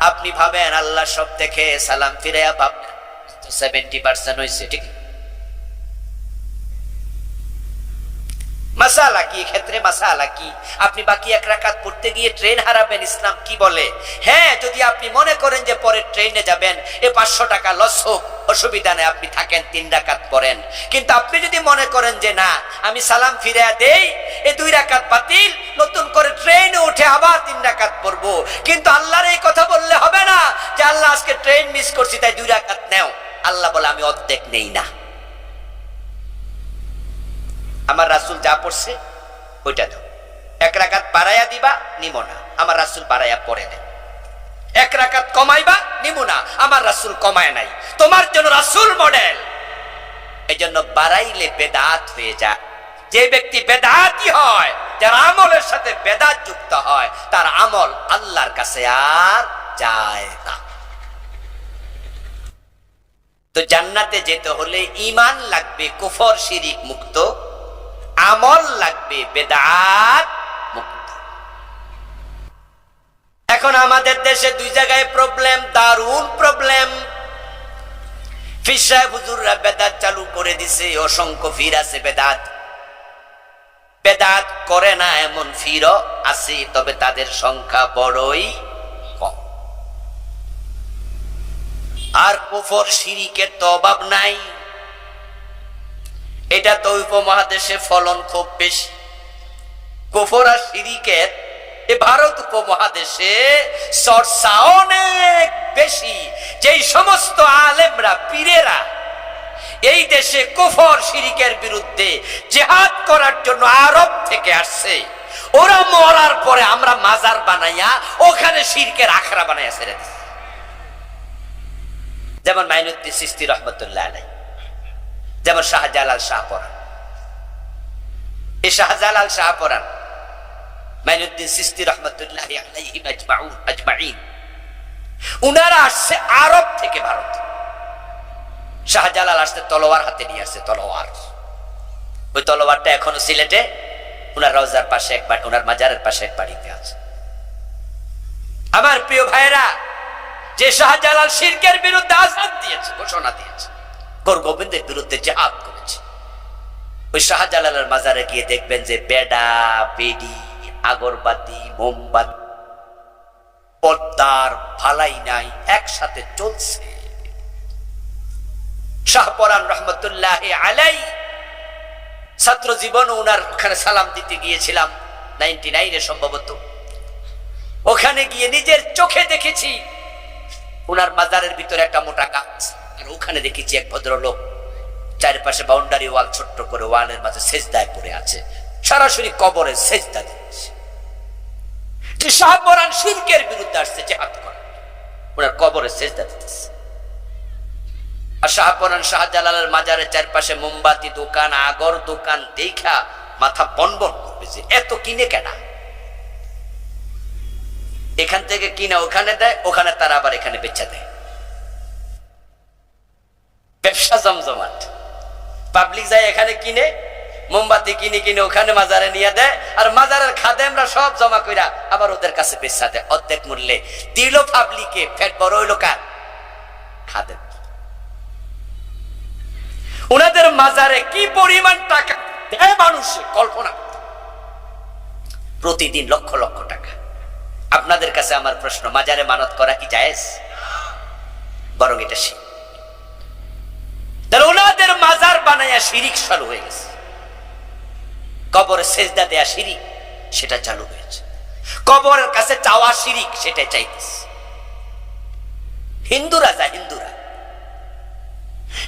S1: আপনি ভাবেন আল্লাহ সব দেখে, সালাম ফিরাইয়া ভাববেন 70% হয়েছে, ঠিক? মাসালা কি ক্ষেত্রে? মাসালা কি? আপনি বাকি 1 রাকাত পড়তে গিয়ে ট্রেন হারাবেন, ইসলাম কি বলে? হ্যাঁ, যদি আপনি মনে করেন যে পরে ট্রেনে যাবেন, 500 টাকা লস হোক, অসুবিধা নেই, আপনি থাকেন 3 রাকাত পড়েন। কিন্তু আপনি যদি মনে করেন যে না, আমি সালাম ফিরাইয়া দেই, 2 রাকাত বাতিল, নতুন করে ট্রেনে উঠে আবার 3 রাকাত পড়বো, কিন্তু আল্লাহর এই কথা বললে হবে না যে আল্লাহ আজকে ট্রেন মিস করছি তাই 2 রাকাত নেও। আল্লাহ বলে আমি অর্ধেক নেই না, আমার রাসূল যা পড়ছে ওইটা দাও, 1 রাকাত বাড়াইয়া দিবা নিব না, আমার রাসূল বাড়াইয়া পড়ে নেয়, 1 রাকাত কমাইবা নিব না, আমার রাসূল কমায় নাই, তোমার জন্য রাসূল মডেল। এই জন্য বাড়াইলে বেদাত হয়ে যায়। যে ব্যক্তি বেদাতি হয়, যার আমলের সাথে বেদাত যুক্ত হয়, তার আমল আল্লাহর কাছে আর যায় না। তো জান্নাতে যেতে হলে ঈমান লাগবে কুফর শিরিক মুক্ত, আমল লাগবে বেদাত মুক্ত। এখন আমাদের দেশে 2 জায়গায় প্রবলেম, দারুণ প্রবলেম। পীর সাহেব হুজুররা বেদাত চালু করে দিছে, অসংখ্য পীর আছে বেদাত, বেদাত করে না এমন পীরও আছে, তবে তাদের সংখ্যা বড়ই কম। আর কুফর শিরিকের তো অভাব নাই, এটা তো উপমহাদেশে ফলন খুব বেশি। কুফর আর শিরিকের ভারত উপমহাদেশে চর্চা অনেক বেশি। যেই সমস্ত আলেমরা পীরেরা এই দেশে কুফর শিরিকের বিরুদ্ধে জিহাদ করার জন্য আরব থেকে আসছে, ওরা মরার পরে আমরা মাজার বানাইয়া ওখানে শিরকের আখড়া বানাইয়া ছেড়ে দিচ্ছি। যেমন মাইনুদ্দিন চিশতি রহমতুল্লাহ আলাইহি, যেমন শাহজালাল শাহপরান। এই শাহজালাল শাহপরান, মাইনুদ্দিন চিশতি রহমতুল্লাহ আলাইহি আজমাইন, উনারা আসছে আরব থেকে ভারত। শাহজালাল আসতে তলোয়ার হাতে নিয়ে আসছে, তলোয়ার। ওই তলোয়ারটা এখনো সিলেটে উনার রওজার পাশে একবার, উনার মাজারের পাশে এক বাড়িতে আছে। আমার প্রিয় ভাইরা, যে শাহজালাল শিরকের বিরুদ্ধে আযান দিয়েছে, ঘোষণা দিয়েছে, গোর গোবিন্দের বিরুদ্ধে জিহাদ করেছে, ওই শাহজালালের মাজারে গিয়ে দেখবেন যে বেডা বেডি, আগরবাতি, মোমবাতি, পর্দার ফালাই নাই, একসাথে চলছে। শাহপরান রহমতুল্লাহ আলাই ছাত্র জীবন ওনার ওখানে সালাম দিতে গিয়েছিলাম 99 সম্ভবত। ওখানে গিয়ে নিজের চোখে দেখেছি ওনার মাজারের ভিতরে একটা মোটা গাছ, আর ওখানে দেখেছি এক ভদ্রলোক চারপাশে বাউন্ডারি ওয়াল, ছোট্ট করে ওয়ালের মাঝে সেজদায় পড়ে আছে, সরাসরি কবরে সেজদা দিচ্ছে। যে শাহপরান শিরকের বিরুদ্ধে আসছে জিহাদ করে, ওনার কবরে সেজদা দিতেছে। আর শাহপরান শাহজালালের মাজারের চারপাশে মোমবাতি দোকান, আগর দোকান দেখা মাথা বনবন করবে যে এত কিনে কেনা, এখান থেকে কিনা ওখানে দেয়, ওখানে তারা আবার এখানে বেচা দেয়। ব্যবসা জমজমাট। পাবলিক যায় এখানে কিনে, মোমবাতি কিনে কিনে ওখানে মাজারে নিয়ে দেয়, আর মাজারের খাদেমরা সব জমা কইরা আবার ওদের কাছে বেচা দেয় অর্ধেক মূল্যে। দিল পাবলিকে, ফেট বড় হইল কার? খাদেম। ওনাদের মাজারে কি পরিমাণ টাকা দেয় মানুষে কল্পনা, প্রতিদিন লক্ষ লক্ষ টাকা। আপনাদের কাছে আমার প্রশ্ন, মাজারে মানত করা কি জায়েজ? বরং এটা শিরক। তাহলে ওনাদের মাজার বানায়া শিরিক চালু হয়ে গেছে, কবরে সেজদা দেয়া শিরিক সেটা চালু হয়েছে, কবরের কাছে চাওয়া শিরিক সেটাই চাইতেছে। হিন্দুরা যায়,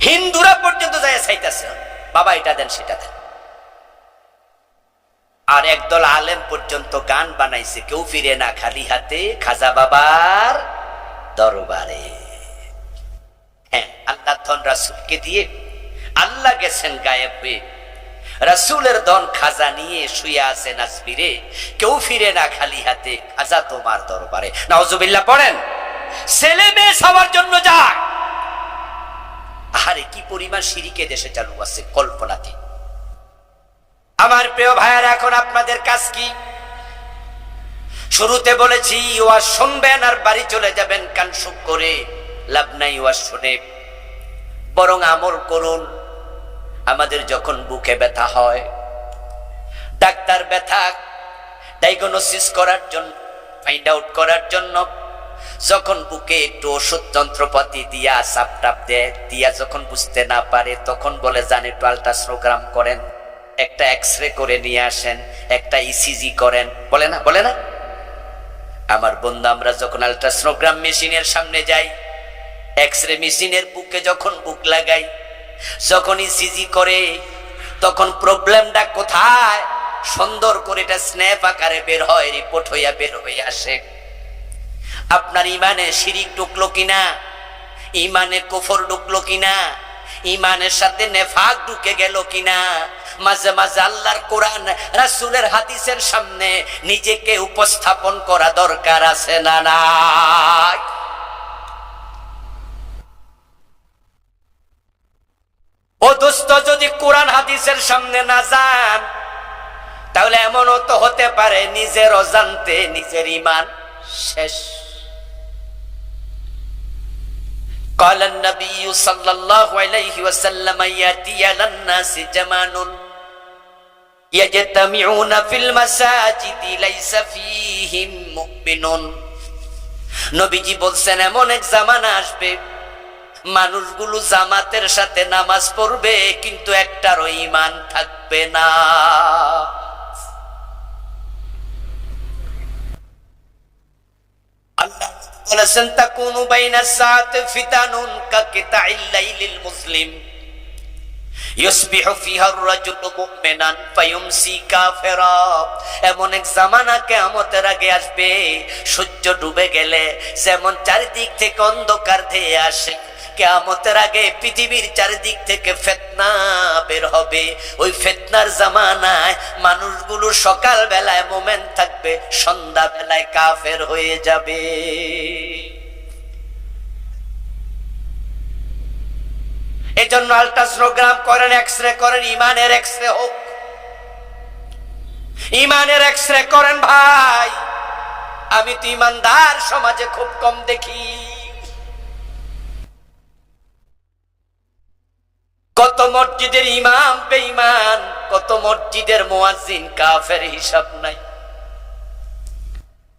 S1: হিন্দুরা পর্যন্ত যায় চাইতেছে বাবা এটা দেন সেটা দেন। আর একদল আলেম পর্যন্ত গান বানাইছে, কেউ ফিরে না খালি হাতে খাজা বাবার দরবারে। হ্যাঁ, আল্লাহ ধন রাসূলকে দিয়ে আল্লাহ গেছেন গায়েব হয়ে, রাসূলের ধন খাজা নিয়ে শুয়ে আছে নাজবিরে, কেউ ফিরে না খালি হাতে খাজা তোমার দরবারে। নাউজুবিল্লাহ পড়েন। ছেলে মেয়ে সবার জন্য যায়। আরে কি পরিমাণ শিরিকে দেশে চালু আছে কল্পনাতে। আমার প্রিয় ভাইয়েরা, এখন আপনাদের কাজ কি? শুরুতে বলেছি ওয়াজ শুনবেন আর বাড়ি চলে যাবেন কান সুখ করে, লাভ নাই ওয়াজ শুনে, বরং আমল করুন। আমাদের যখন বুকে ব্যথা হয়, ডাক্তার ব্যথা ডায়াগনোসিস করার জন্য, ফাইন্ড আউট করার জন্য যখন বুকে একটু ওষুধ যন্ত্রপাতি দিয়া চাপটাপ দেয়, দিয়া যখন বুঝতে না পারে তখন বলে যান একটু আল্ট্রাসোনোগ্রাম করেন, একটা এক্সরে করে নিয়ে আসেন, একটা ইসিজি করেন, বলে না? আমার বন্ধু, আমরা যখন আল্ট্রাসোনোগ্রাম মেশিনের সামনে যাই, এক্সরে মেশিনের বুকে যখন বুক লাগাই, যখন ইসিজি করে, তখন প্রবলেমটা কোথায় সুন্দর করে এটা স্ন্যাপ আকারে বের হয়, রিপোর্ট হইয়া বের হয়ে আসে। আপনার ইমানে শিরিক ঢুকলো কিনা, ইমানে কুফর ঢুকলো কিনা, ইমানের সাথে নেফাক ঢুকে গেল কিনা। মাঝে মাঝে আল্লাহর কোরআন রাসূলের হাদিসের সামনে নিজেকে উপস্থাপন করা দরকার আছে না নাই? ও দোস্ত, যদি কোরআন হাদিসের সামনে না যান, তাহলে এমনও তো হতে পারে নিজের অজান্তে নিজের ঈমান শেষ। قال النبي صلى الله عليه وسلم يأتي على الناس زمان يجتمعون في المساجد ليس فيهم مؤمن। নবীজি বলছেন এমন এক জামানা আসবে, মানুষগুলো জামাতের সাথে নামাজ পড়বে কিন্তু একটারও ঈমান থাকবে না। আল্লাহ বলেছেন তাকুনু বাইনা সাআতি ফিতানুন কাকিতাইল লাইলিল মুসলিম ইউসবিহু ফিহা আর-রাজুলু মুমিনান ফায়ুমসি কাফিরা। এমন এক জামানা কিয়ামতের আগে আসবে, সূর্য ডুবে গেলে যেমন চারিদিক থেকে অন্ধকার ধেয়ে আসে, কিয়ামতের আগে পৃথিবীর চারিদিক থেকে ফিতনা বের হবে। ওই ফিতনার জামানায় মানুষগুলো সকাল বেলায় মুমিন থাকবে, সন্ধ্যা বেলায় কাফের হয়ে যাবে। এজন্য আল্ট্রাসোনোগ্রাম করেন, এক্সরে করেন, ইমানের এক্সরে হোক, ইমানের এক্সরে করেন ভাই। আমি তো ইমানদার সমাজে খুব কম দেখি। কত মসজিদের ইমাম বেঈমান, কত মসজিদের মুয়াজ্জিন কাফের, হিসাব নাই।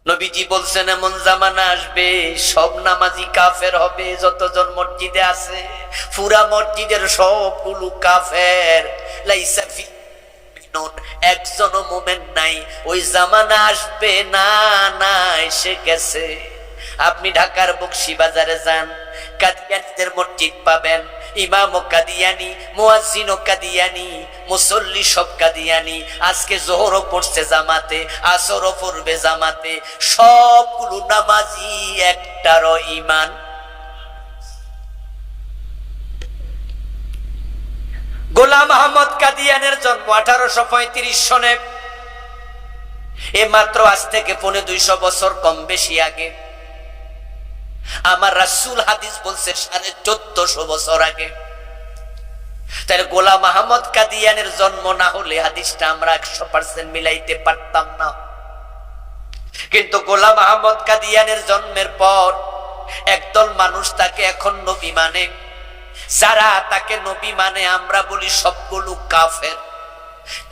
S1: নবীজি বলছেন এমন জামানা আসবে সব নামাজি কাফের হবে, যতজন মসজিদে আছে পুরা মসজিদের সবগুলো কাফের, লাইসা ফি একজনও মুমিন নাই। ওই জামানা আসবে না, না এসে গেছে। আপনি ঢাকার বকশীবাজারে যান, কাদিয়ানীদের মসজিদ পাবেন, ইমাম ও কাদিয়ানি, মুয়াজ্জিন ও কাদিয়ানি, মুসল্লি সব কাদিয়ানি। আজকে জোহরও পড়ছে জামাতে, আসরও পড়বে জামাতে, সবগুলো নামাজি, একটারও ঈমান। গোলাম আহমদ কাদিয়ানের জন্ম 1835 সনে, এ মাত্র আজ থেকে 250 বছর কম বেশি আগে। আমার রাসূল হাদিস বলছে 1450 বছর আগে। তাহলে গোলাম আহমদ কাদিয়ানের জন্ম না হলে হাদিসটা আমরা 100% মিলাইতে পারতাম না। কিন্তু গোলাম আহমদ কাদিয়ানের জন্মের পর একদল মানুষ তাকে এখন নবী মানে। যারা তাকে নবী মানে আমরা বলি সবগুলো কাফের,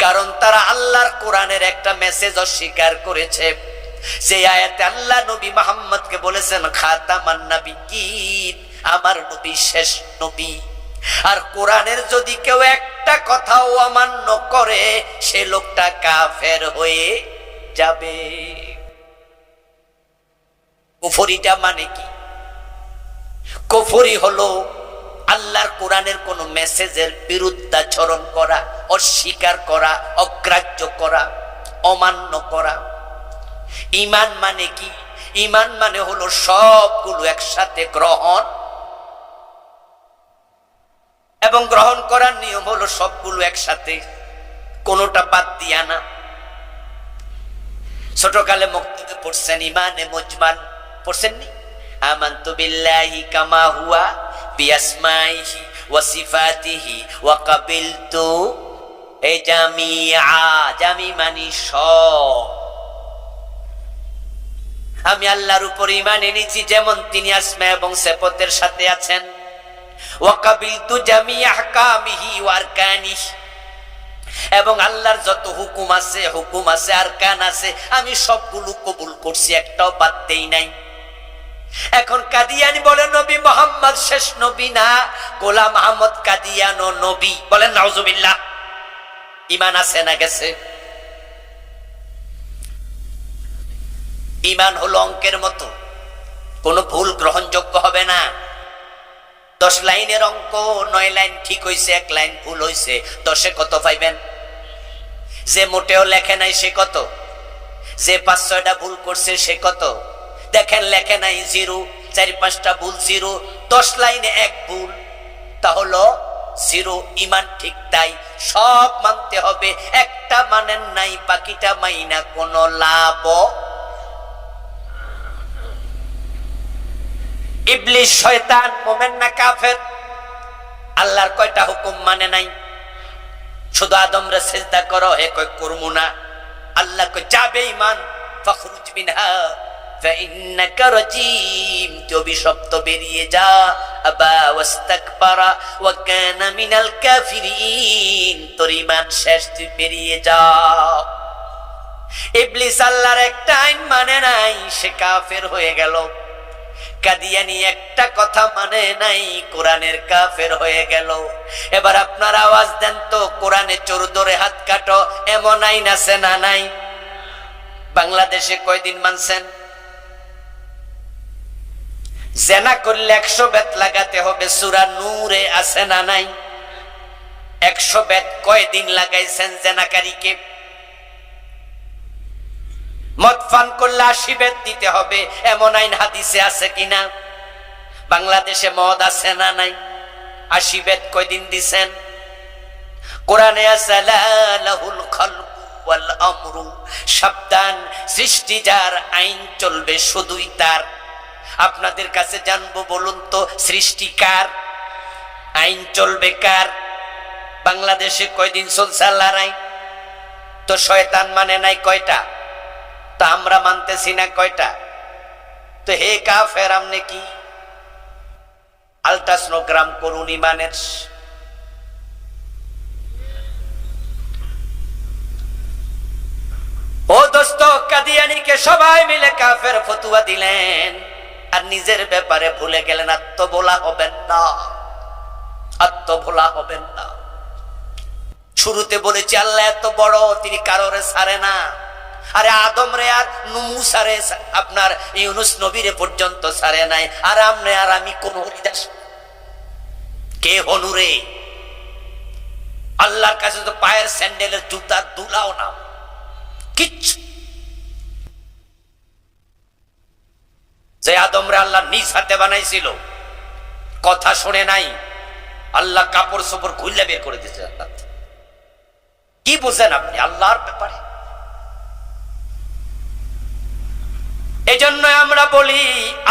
S1: কারণ তারা আল্লাহর কোরআনের একটা মেসেজ অস্বীকার করেছে। যে আয়াতে আল্লাহ নবী মুহাম্মদকে বলেছেন খাতামান নাবিয়্যিন, আমার নবী শেষ নবী। আর কোরআনের যদি কেউ একটা কথাও অমান্য করে সে লোকটা কাফের হয়ে যাবে। কুফরিটা মানে কি? কুফরি হলো আল্লাহর কোরআনের কোন মেসেজের বিরুদ্ধাচরণ করা, অস্বীকার করা, অগ্রাহ্য করা, অমান্য করা। ঈমান মানে কি? ঈমান মানে হলো সবগুলো একসাথে গ্রহণ, এবং গ্রহণ করার নিয়ম হলো সবগুলো একসাথে, কোনটা বাদ দিয়া না। ছোটকালে মক্তবে পড়ছেন ইমানে মুজমাল, পড়ছেননি? আমানতু বিল্লাহি কামা হুয়া বিআসমাইহি ওয়া সিফাতিহি ওয়া কাবিলতু এই জামিআ, জামি মানি সব। আমি আল্লাহর উপর ঈমান এনেছি যেমন তিনি আসমা এবং সিফাতের সাথে আছেন। ওয়া কাবিলতু জামিআ আহকামিহি ওয়া আরকানিহি, এবং আল্লাহর যত হুকুম আছে, হুকুম আছে, আরকান আছে, আমি সবগুলো কবুল করছি, একটাও বাদ দেই নাই। এখন কাদিয়ানি বলে নবী মুহাম্মদ শেষ নবী না, গোলাম আহমদ কাদিয়ানো নবী। বলেন নাউজুবিল্লাহ। ঈমান আছে না গেছে? ঈমান হলো অঙ্কের মতো, কোনো ভুল গ্রহণযোগ্য হবে না। 10 লাইনের অঙ্ক 9 লাইন ঠিক হইছে, 1 লাইন ভুল হইছে, 10-এ কত পাইবেন? যে মোটেও লেখে নাই সে কত? যে 5-6টা ভুল করছে সে কত? দেখেন লেখে নাই 0, 4-5টা ভুল 0, 10 লাইনে 1 ভুল, তাহলে 0। ঈমান ঠিক তাই, সব মানতে হবে, একটা মানেন নাই বাকিটা মাইনা কোনো লাভ। ইবলিস শয়তান মুমিন না কাফের? আল্লাহর কয়টা হুকুম মানে নাই? শুধু আদমরে সিজদা করো, হে কই করমু না। আল্লাহ কই যাবে ঈমান, ফখরুজ মিনহা ফাইন্নাকা রাজিম, অভিশপ্ত বেরিয়ে যা। আবা ওয়াস্তাকবারা ওয়া কানা মিনাল কাফিরিন, তোর ঈমান শেষ, তুই বেরিয়ে যা। ইবলিস আল্লাহর একটা আইন মানে নাই, সে কাফের হয়ে গেল। কাদিয়ানি একটা কথা মানে নাই, কোরআনের কাফের হয়ে গেল। এবার আপনার আওয়াজ দেন তো, কোরআনে চোর ধরে হাত কাটো এমন আইন আছে না নাই? বাংলাদেশে কয়দিন মানছেন? জেনা করলে 100 বেত লাগাতে হবে, সূরা নূরে আছে না নাই? 100 বেত কয়দিন লাগাইছেন জেনাকারীকে? মদ পান করলে 80 বেত দিতে হবে, এমন আইন হাদিসে আছে কিনা? বাংলাদেশে মদ আছে না নাই? 80 বেত কয়দিন দিছেন? কোরআনে আছে লা লাহুল খালকু ওয়াল আমরু, সাবধান, সৃষ্টি যার, আইন চলবে শুধুই তার। আপনাদের কাছে জানবো, বলুন তো সৃষ্টি কার, আইন চলবে কার? বাংলাদেশে কয়দিন চলছে আল্লাহর আইন? তো শয়তান মানে নাই কয়টা? তো আমরা মানতেছি না কয়টা? তো হে কাফের, আমনে কি আল্ট্রাসোনোগ্রাম করুন ঈমানের। ও দোস্ত কাদিয়ানি বৈজ্ঞানিকে সবাই মিলে কাফের ফতুয়া দিলেন, আর নিজের ব্যাপারে ভুলে গেলেন। আত্মভোলা হবেন না, আত্মভোলা হবেন না। শুরুতে বলেছি আল্লাহ এত বড়, তিনি কারোরে ছাড়ে না। আরে আদম রে আর মুসারে, আপনার ইউনুস নবীরে পর্যন্ত ছাড়ে নাই, আর আমনে আর আমি কোন হরিদাস কে হনুরে? আল্লাহর কাছে তো পায়ের স্যান্ডেলের জুতার দুলাও না, কিচ্ছু। যে আদমরে আল্লাহ নিজ হাতে বানাইছিল, কথা শুনে নাই, আল্লাহ কাপড় চোপড় খুললে বের করে দিয়েছে। আল্লাহ কি বুঝেন আপনি আল্লাহর ব্যাপারে? এই জন্য আমরা বলি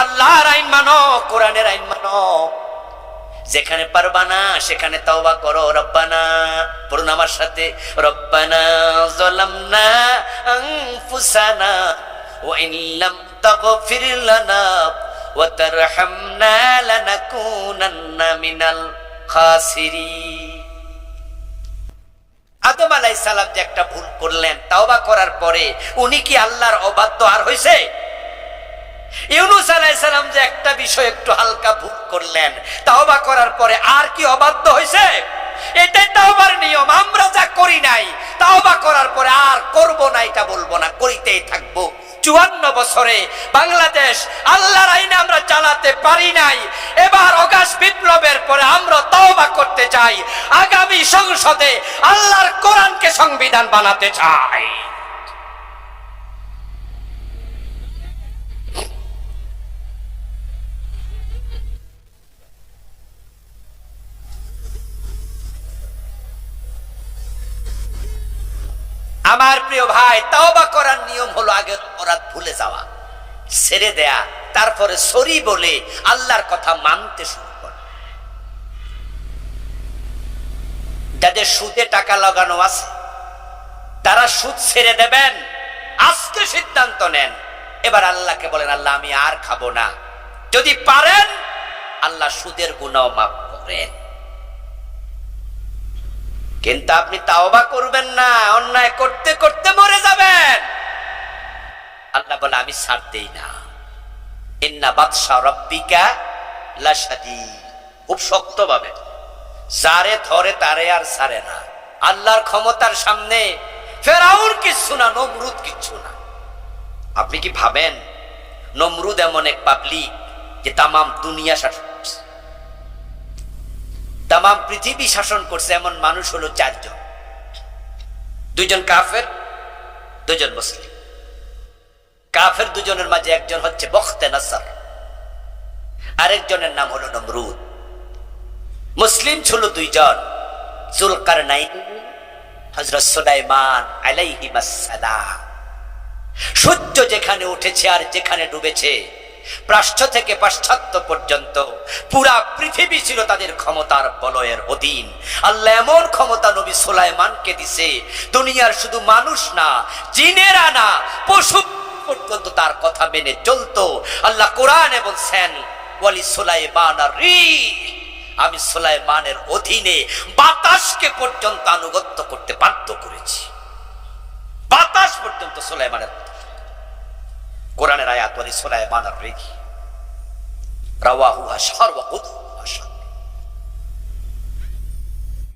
S1: আল্লাহর আইন মানো, কোরআনের আইন মানো। যেখানে পারবা না সেখানে তওবা করো। রব্বানা, পড়ুন আমার সাথে, রব্বানা যালামনা আনফুসানা ওয়া ইন লাম তাগফির লানা ওয়া তারহামনা লানাকুনান্না মিনাল খাসিরিন। আদম আলাইহিস সালাম যে একটা ভুল করলেন, তওবা করার পরে উনি কি আল্লাহর অবাধ্য আর হইছে? ইউনুস আলাইহিস সালাম যে একটা বিষয় একটু হালকা ভুল করলেন, তওবা করার পরে আর কি অবাধ্য হইছে? এটাই তওবার নিয়ম। আমরা যা করি নাই, তওবা করার পরে আর করব না এটা বলবো না, করিতেই থাকবো। 54 বছরে বাংলাদেশ আল্লাহর আইনে আমরা চালাতে পারি নাই। এবার অগাস্ট বিপ্লবের পরে আমরা তওবা করতে চাই, আগামী সংসদে আল্লাহর কোরআনকে সংবিধান বানাতে চাই। আমার প্রিয় ভাই, তওবা করার নিয়ম হলো আগে অপরাধ ভুলে যাওয়া, ছেড়ে দেয়া, তারপরে সরি বলে আল্লাহর কথা মানতে শুরু করা। যাদের সুদে টাকা লাগানো আছে তারা সুদ ছেড়ে দেবেন, আজকে সিদ্ধান্ত নেন। এবার আল্লাহকে বলেন, আল্লাহ আমি আর খাবো না। যদি পারেন আল্লাহ সুদের গুনাহ মাফ করেন। কিন্তু আপনি তাওবা করবেন না, অন্যায় করতে করতে মরে যাবেন। আল্লাহ বলে আমি ছাড় দেই না। ইন্না বাতশা রাব্বিকা লাশাদীদ, খুব শক্ত ভাবে যারে ধরে তারে আর ছাড়ে না। আল্লাহর ক্ষমতার সামনে ফেরাউন কিচ্ছু না, নমরুদ কিচ্ছু না। আপনি কি ভাবেন নমরুদ এমন এক পাবলিক যে তামাম দুনিয়া শাসন করছে, তামাম পৃথিবী শাসন করছে? এমন মানুষ হলো 4 জন, 2 জন কাফের, 2 জন মুসলিম। কাফের 2 জনের মাঝে একজন হচ্ছে বখতে নাসর, আরেকজনের নাম হলো নমরুদ। মুসলিম ছিল 2 জন, যুলকারনাইন, হযরত সুলাইমান আলাইহিস সালাম। সূর্য যেখানে উঠেছে আর যেখানে ডুবেছে, প্রাচ্য থেকে পাশ্চাত্য পর্যন্ত পুরা পৃথিবী ছিল তাদের ক্ষমতার বলয়ের অধীন। আল্লাহ এমন ক্ষমতা নবী সুলাইমানকে দিছে, দুনিয়ার শুধু মানুষ না, জিনেরা না, পশু পর্যন্ত তার কথা মেনে চলতো। আল্লাহ কোরআনে বলছেন, ওয়ালি সুলাইমান আর-রিহ, আমি সুলাইমানের অধীনে বাতাসকে পর্যন্ত আনুগত্য করতে বাধ্য করেছি। বাতাস পর্যন্ত সুলাইমানের, কোরআনের আয়াত, ওয়ালি সুলাইমান আর-রিহ রাওয়াহু আশহার ওয়া কুদ।